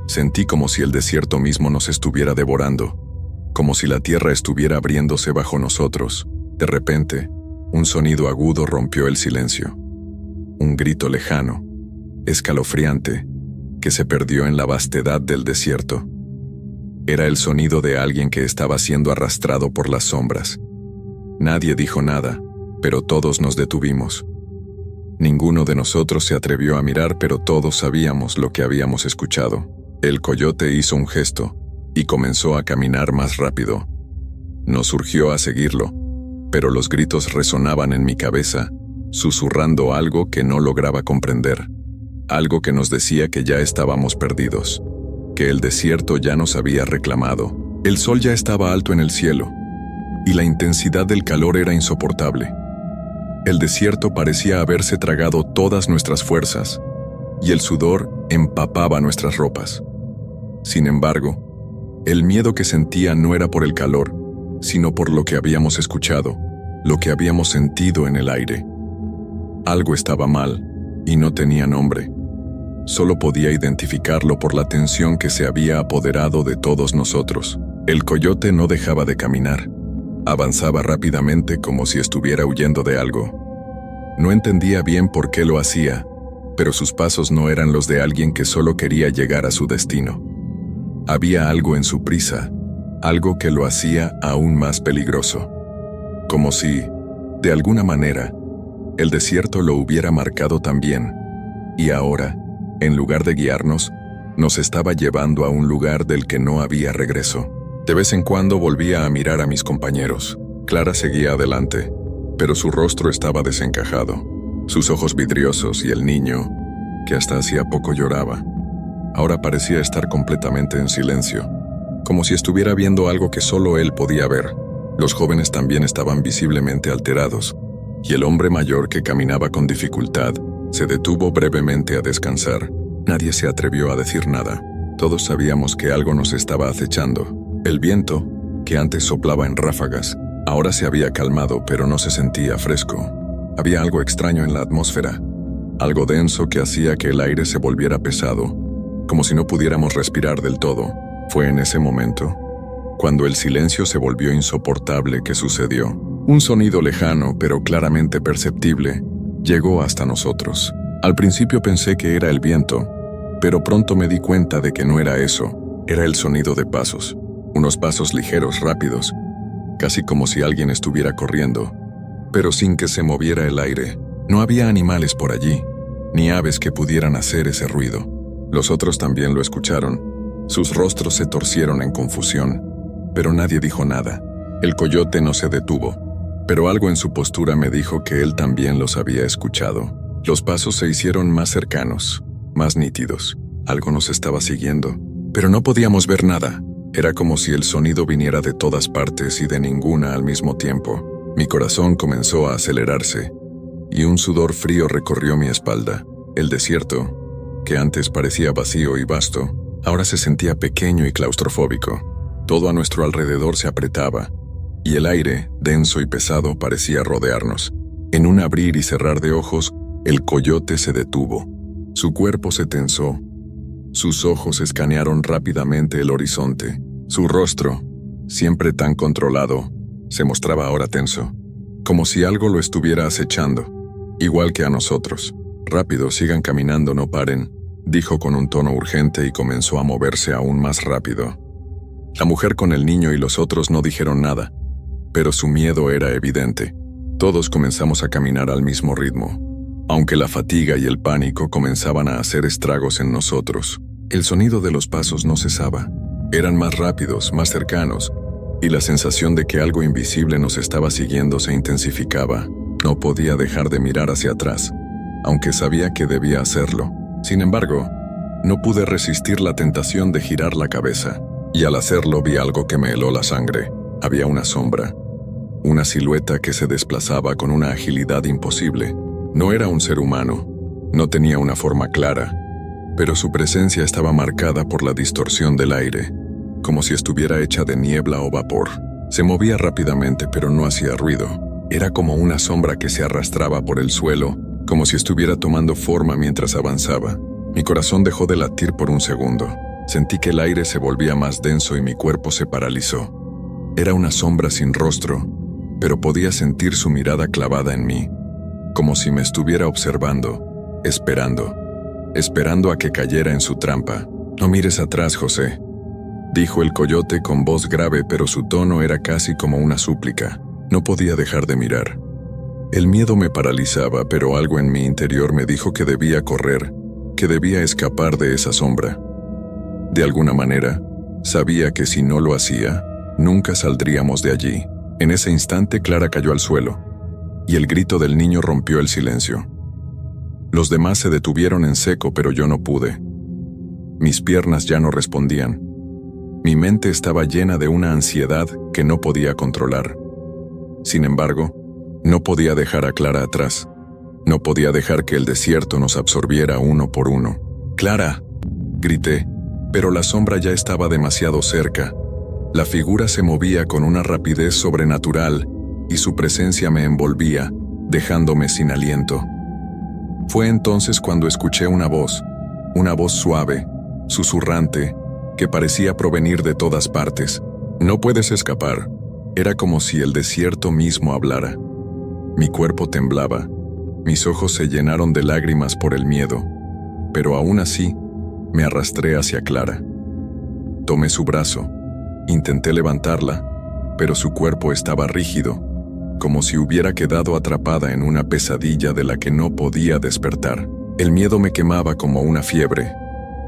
Speaker 1: Sentí como si el desierto mismo nos estuviera devorando, como si la tierra estuviera abriéndose bajo nosotros. De repente, un sonido agudo rompió el silencio. Un grito lejano, escalofriante, que se perdió en la vastedad del desierto. Era el sonido de alguien que estaba siendo arrastrado por las sombras. Nadie dijo nada, pero todos nos detuvimos. Ninguno de nosotros se atrevió a mirar, pero todos sabíamos lo que habíamos escuchado. El coyote hizo un gesto y comenzó a caminar más rápido. Nos urgió a seguirlo, pero los gritos resonaban en mi cabeza, susurrando algo que no lograba comprender. Algo que nos decía que ya estábamos perdidos, que el desierto ya nos había reclamado. El sol ya estaba alto en el cielo, y la intensidad del calor era insoportable. El desierto parecía haberse tragado todas nuestras fuerzas, y el sudor empapaba nuestras ropas. Sin embargo, el miedo que sentía no era por el calor, sino por lo que habíamos escuchado, lo que habíamos sentido en el aire. Algo estaba mal, y no tenía nombre. Solo podía identificarlo por la tensión que se había apoderado de todos nosotros. El coyote no dejaba de caminar. Avanzaba rápidamente como si estuviera huyendo de algo. No entendía bien por qué lo hacía, pero sus pasos no eran los de alguien que solo quería llegar a su destino. Había algo en su prisa, algo que lo hacía aún más peligroso. Como si, de alguna manera, el desierto lo hubiera marcado también, y ahora, en lugar de guiarnos, nos estaba llevando a un lugar del que no había regreso. De vez en cuando volvía a mirar a mis compañeros. Clara seguía adelante, pero su rostro estaba desencajado, sus ojos vidriosos, y el niño, que hasta hacía poco lloraba, ahora parecía estar completamente en silencio, como si estuviera viendo algo que solo él podía ver. Los jóvenes también estaban visiblemente alterados, y el hombre mayor, que caminaba con dificultad, se detuvo brevemente a descansar. Nadie se atrevió a decir nada. Todos sabíamos que algo nos estaba acechando. El viento, que antes soplaba en ráfagas, ahora se había calmado, pero no se sentía fresco. Había algo extraño en la atmósfera, algo denso que hacía que el aire se volviera pesado, como si no pudiéramos respirar del todo. Fue en ese momento, cuando el silencio se volvió insoportable, que sucedió. Un sonido lejano, pero claramente perceptible, llegó hasta nosotros. Al principio pensé que era el viento, pero pronto me di cuenta de que no era eso. Era el sonido de pasos. Unos pasos ligeros, rápidos, casi como si alguien estuviera corriendo, pero sin que se moviera el aire. No había animales por allí, ni aves que pudieran hacer ese ruido. Los otros también lo escucharon. Sus rostros se torcieron en confusión, pero nadie dijo nada. El coyote no se detuvo, pero algo en su postura me dijo que él también los había escuchado. Los pasos se hicieron más cercanos, más nítidos. Algo nos estaba siguiendo, pero no podíamos ver nada. Era como si el sonido viniera de todas partes y de ninguna al mismo tiempo. Mi corazón comenzó a acelerarse, y un sudor frío recorrió mi espalda. El desierto, que antes parecía vacío y vasto, ahora se sentía pequeño y claustrofóbico. Todo a nuestro alrededor se apretaba, y el aire, denso y pesado, parecía rodearnos. En un abrir y cerrar de ojos, el coyote se detuvo. Su cuerpo se tensó. Sus ojos escanearon rápidamente el horizonte. Su rostro, siempre tan controlado, se mostraba ahora tenso, como si algo lo estuviera acechando, igual que a nosotros. «Rápido, sigan caminando, no paren», dijo con un tono urgente y comenzó a moverse aún más rápido. La mujer con el niño y los otros no dijeron nada, pero su miedo era evidente. Todos comenzamos a caminar al mismo ritmo, aunque la fatiga y el pánico comenzaban a hacer estragos en nosotros. El sonido de los pasos no cesaba. Eran más rápidos, más cercanos, y la sensación de que algo invisible nos estaba siguiendo se intensificaba. No podía dejar de mirar hacia atrás, aunque sabía que debía hacerlo. Sin embargo, no pude resistir la tentación de girar la cabeza, y al hacerlo vi algo que me heló la sangre. Había una sombra, una silueta que se desplazaba con una agilidad imposible. No era un ser humano, no tenía una forma clara, pero su presencia estaba marcada por la distorsión del aire, como si estuviera hecha de niebla o vapor. Se movía rápidamente, pero no hacía ruido. Era como una sombra que se arrastraba por el suelo, como si estuviera tomando forma mientras avanzaba. Mi corazón dejó de latir por un segundo. Sentí que el aire se volvía más denso y mi cuerpo se paralizó. Era una sombra sin rostro, pero podía sentir su mirada clavada en mí, como si me estuviera observando, esperando a que cayera en su trampa. «No mires atrás, José», dijo el coyote con voz grave, pero su tono era casi como una súplica. No podía dejar de mirar. El miedo me paralizaba, pero algo en mi interior me dijo que debía correr, que debía escapar de esa sombra. De alguna manera, sabía que si no lo hacía, nunca saldríamos de allí. En ese instante Clara cayó al suelo, y el grito del niño rompió el silencio. Los demás se detuvieron en seco, pero yo no pude. Mis piernas ya no respondían. Mi mente estaba llena de una ansiedad que no podía controlar. Sin embargo, no podía dejar a Clara atrás. No podía dejar que el desierto nos absorbiera uno por uno. «¡Clara!», grité, pero la sombra ya estaba demasiado cerca. La figura se movía con una rapidez sobrenatural y su presencia me envolvía, dejándome sin aliento. Fue entonces cuando escuché una voz suave, susurrante, que parecía provenir de todas partes. «No puedes escapar». Era como si el desierto mismo hablara. Mi cuerpo temblaba, mis ojos se llenaron de lágrimas por el miedo, pero aún así, me arrastré hacia Clara. Tomé su brazo, intenté levantarla, pero su cuerpo estaba rígido, como si hubiera quedado atrapada en una pesadilla de la que no podía despertar. El miedo me quemaba como una fiebre.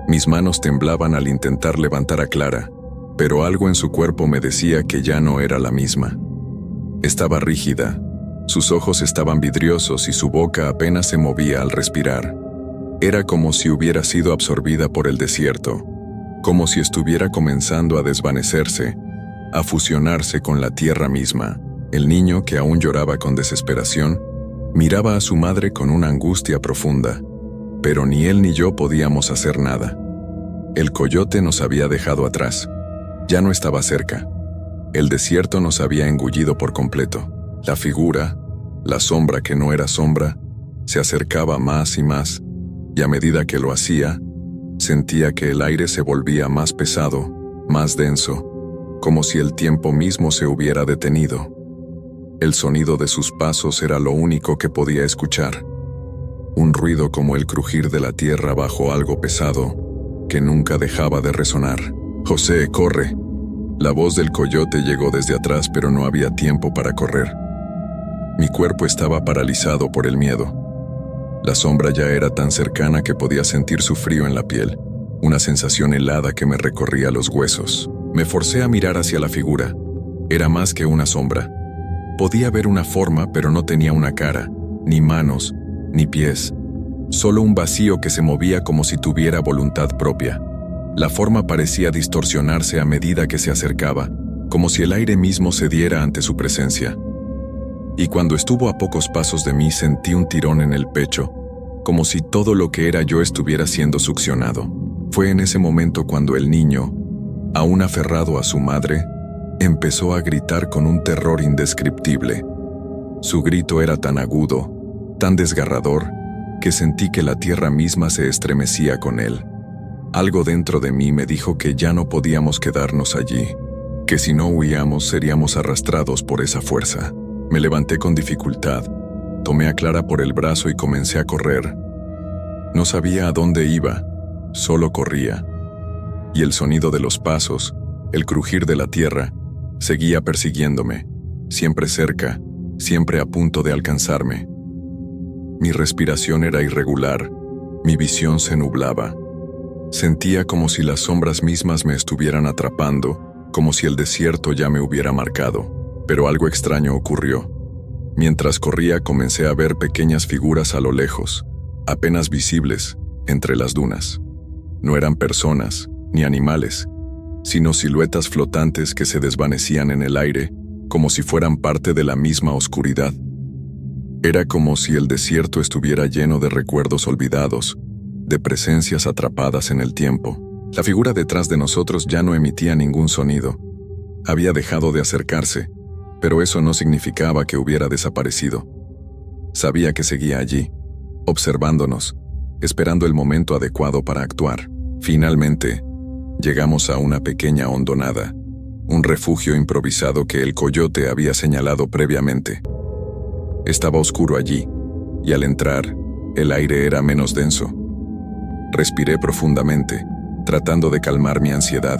Speaker 1: Mis manos temblaban al intentar levantar a Clara, pero algo en su cuerpo me decía que ya no era la misma. Estaba rígida, sus ojos estaban vidriosos y su boca apenas se movía al respirar. Era como si hubiera sido absorbida por el desierto, como si estuviera comenzando a desvanecerse, a fusionarse con la tierra misma. El niño, que aún lloraba con desesperación, miraba a su madre con una angustia profunda, pero ni él ni yo podíamos hacer nada. El coyote nos había dejado atrás. Ya no estaba cerca. El desierto nos había engullido por completo. La figura, la sombra que no era sombra, se acercaba más y más, y a medida que lo hacía, sentía que el aire se volvía más pesado, más denso, como si el tiempo mismo se hubiera detenido. El sonido de sus pasos era lo único que podía escuchar. Un ruido como el crujir de la tierra bajo algo pesado, que nunca dejaba de resonar. «José, corre». La voz del coyote llegó desde atrás, pero no había tiempo para correr. Mi cuerpo estaba paralizado por el miedo. La sombra ya era tan cercana que podía sentir su frío en la piel, una sensación helada que me recorría los huesos. Me forcé a mirar hacia la figura. Era más que una sombra. Podía ver una forma, pero no tenía una cara, ni manos, ni pies. Solo un vacío que se movía como si tuviera voluntad propia. La forma parecía distorsionarse a medida que se acercaba, como si el aire mismo cediera ante su presencia. Y cuando estuvo a pocos pasos de mí sentí un tirón en el pecho, como si todo lo que era yo estuviera siendo succionado. Fue en ese momento cuando el niño, aún aferrado a su madre, empezó a gritar con un terror indescriptible. Su grito era tan agudo, tan desgarrador, que sentí que la tierra misma se estremecía con él. Algo dentro de mí me dijo que ya no podíamos quedarnos allí, que si no huíamos seríamos arrastrados por esa fuerza. Me levanté con dificultad, tomé a Clara por el brazo y comencé a correr. No sabía a dónde iba, solo corría. Y el sonido de los pasos, el crujir de la tierra, seguía persiguiéndome, siempre cerca, siempre a punto de alcanzarme. Mi respiración era irregular, mi visión se nublaba. Sentía como si las sombras mismas me estuvieran atrapando, como si el desierto ya me hubiera marcado. Pero algo extraño ocurrió. Mientras corría comencé a ver pequeñas figuras a lo lejos, apenas visibles, entre las dunas. No eran personas, ni animales, sino siluetas flotantes que se desvanecían en el aire, como si fueran parte de la misma oscuridad. Era como si el desierto estuviera lleno de recuerdos olvidados, de presencias atrapadas en el tiempo. La figura detrás de nosotros ya no emitía ningún sonido. Había dejado de acercarse, pero eso no significaba que hubiera desaparecido. Sabía que seguía allí, observándonos, esperando el momento adecuado para actuar. Finalmente, llegamos a una pequeña hondonada, un refugio improvisado que el coyote había señalado previamente. Estaba oscuro allí, y al entrar, el aire era menos denso. Respiré profundamente, tratando de calmar mi ansiedad,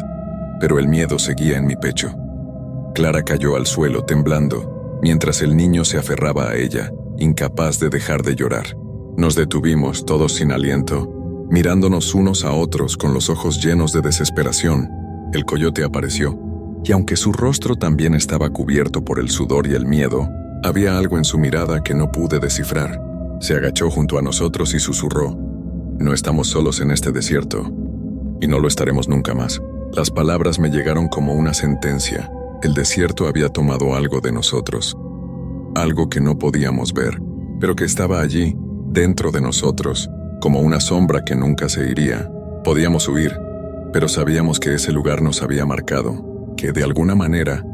Speaker 1: pero el miedo seguía en mi pecho. Clara cayó al suelo temblando, mientras el niño se aferraba a ella, incapaz de dejar de llorar. Nos detuvimos, todos sin aliento, mirándonos unos a otros con los ojos llenos de desesperación. El coyote apareció, y aunque su rostro también estaba cubierto por el sudor y el miedo, había algo en su mirada que no pude descifrar. Se agachó junto a nosotros y susurró: «No estamos solos en este desierto, y no lo estaremos nunca más». Las palabras me llegaron como una sentencia. El desierto había tomado algo de nosotros, algo que no podíamos ver, pero que estaba allí, dentro de nosotros, como una sombra que nunca se iría. Podíamos huir, pero sabíamos que ese lugar nos había marcado, que de alguna manera,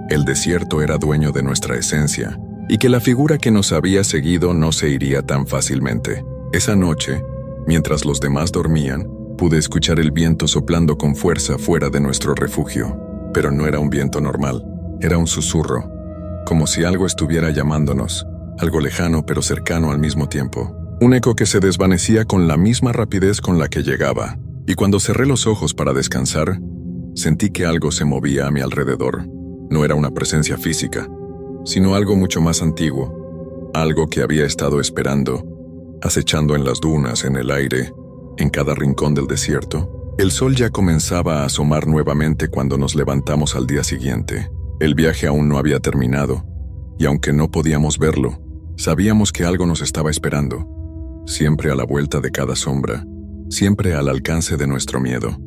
Speaker 1: el desierto era dueño de nuestra esencia, y que la figura que nos había seguido no se iría tan fácilmente. Esa noche, mientras los demás dormían, pude escuchar el viento soplando con fuerza fuera de nuestro refugio. Pero no era un viento normal, era un susurro, como si algo estuviera llamándonos, algo lejano pero cercano al mismo tiempo. Un eco que se desvanecía con la misma rapidez con la que llegaba, y cuando cerré los ojos para descansar, sentí que algo se movía a mi alrededor. No era una presencia física, sino algo mucho más antiguo, algo que había estado esperando, acechando en las dunas, en el aire, en cada rincón del desierto. El sol ya comenzaba a asomar nuevamente cuando nos levantamos al día siguiente. El viaje aún no había terminado, y aunque no podíamos verlo, sabíamos que algo nos estaba esperando, siempre a la vuelta de cada sombra, siempre al alcance de nuestro miedo.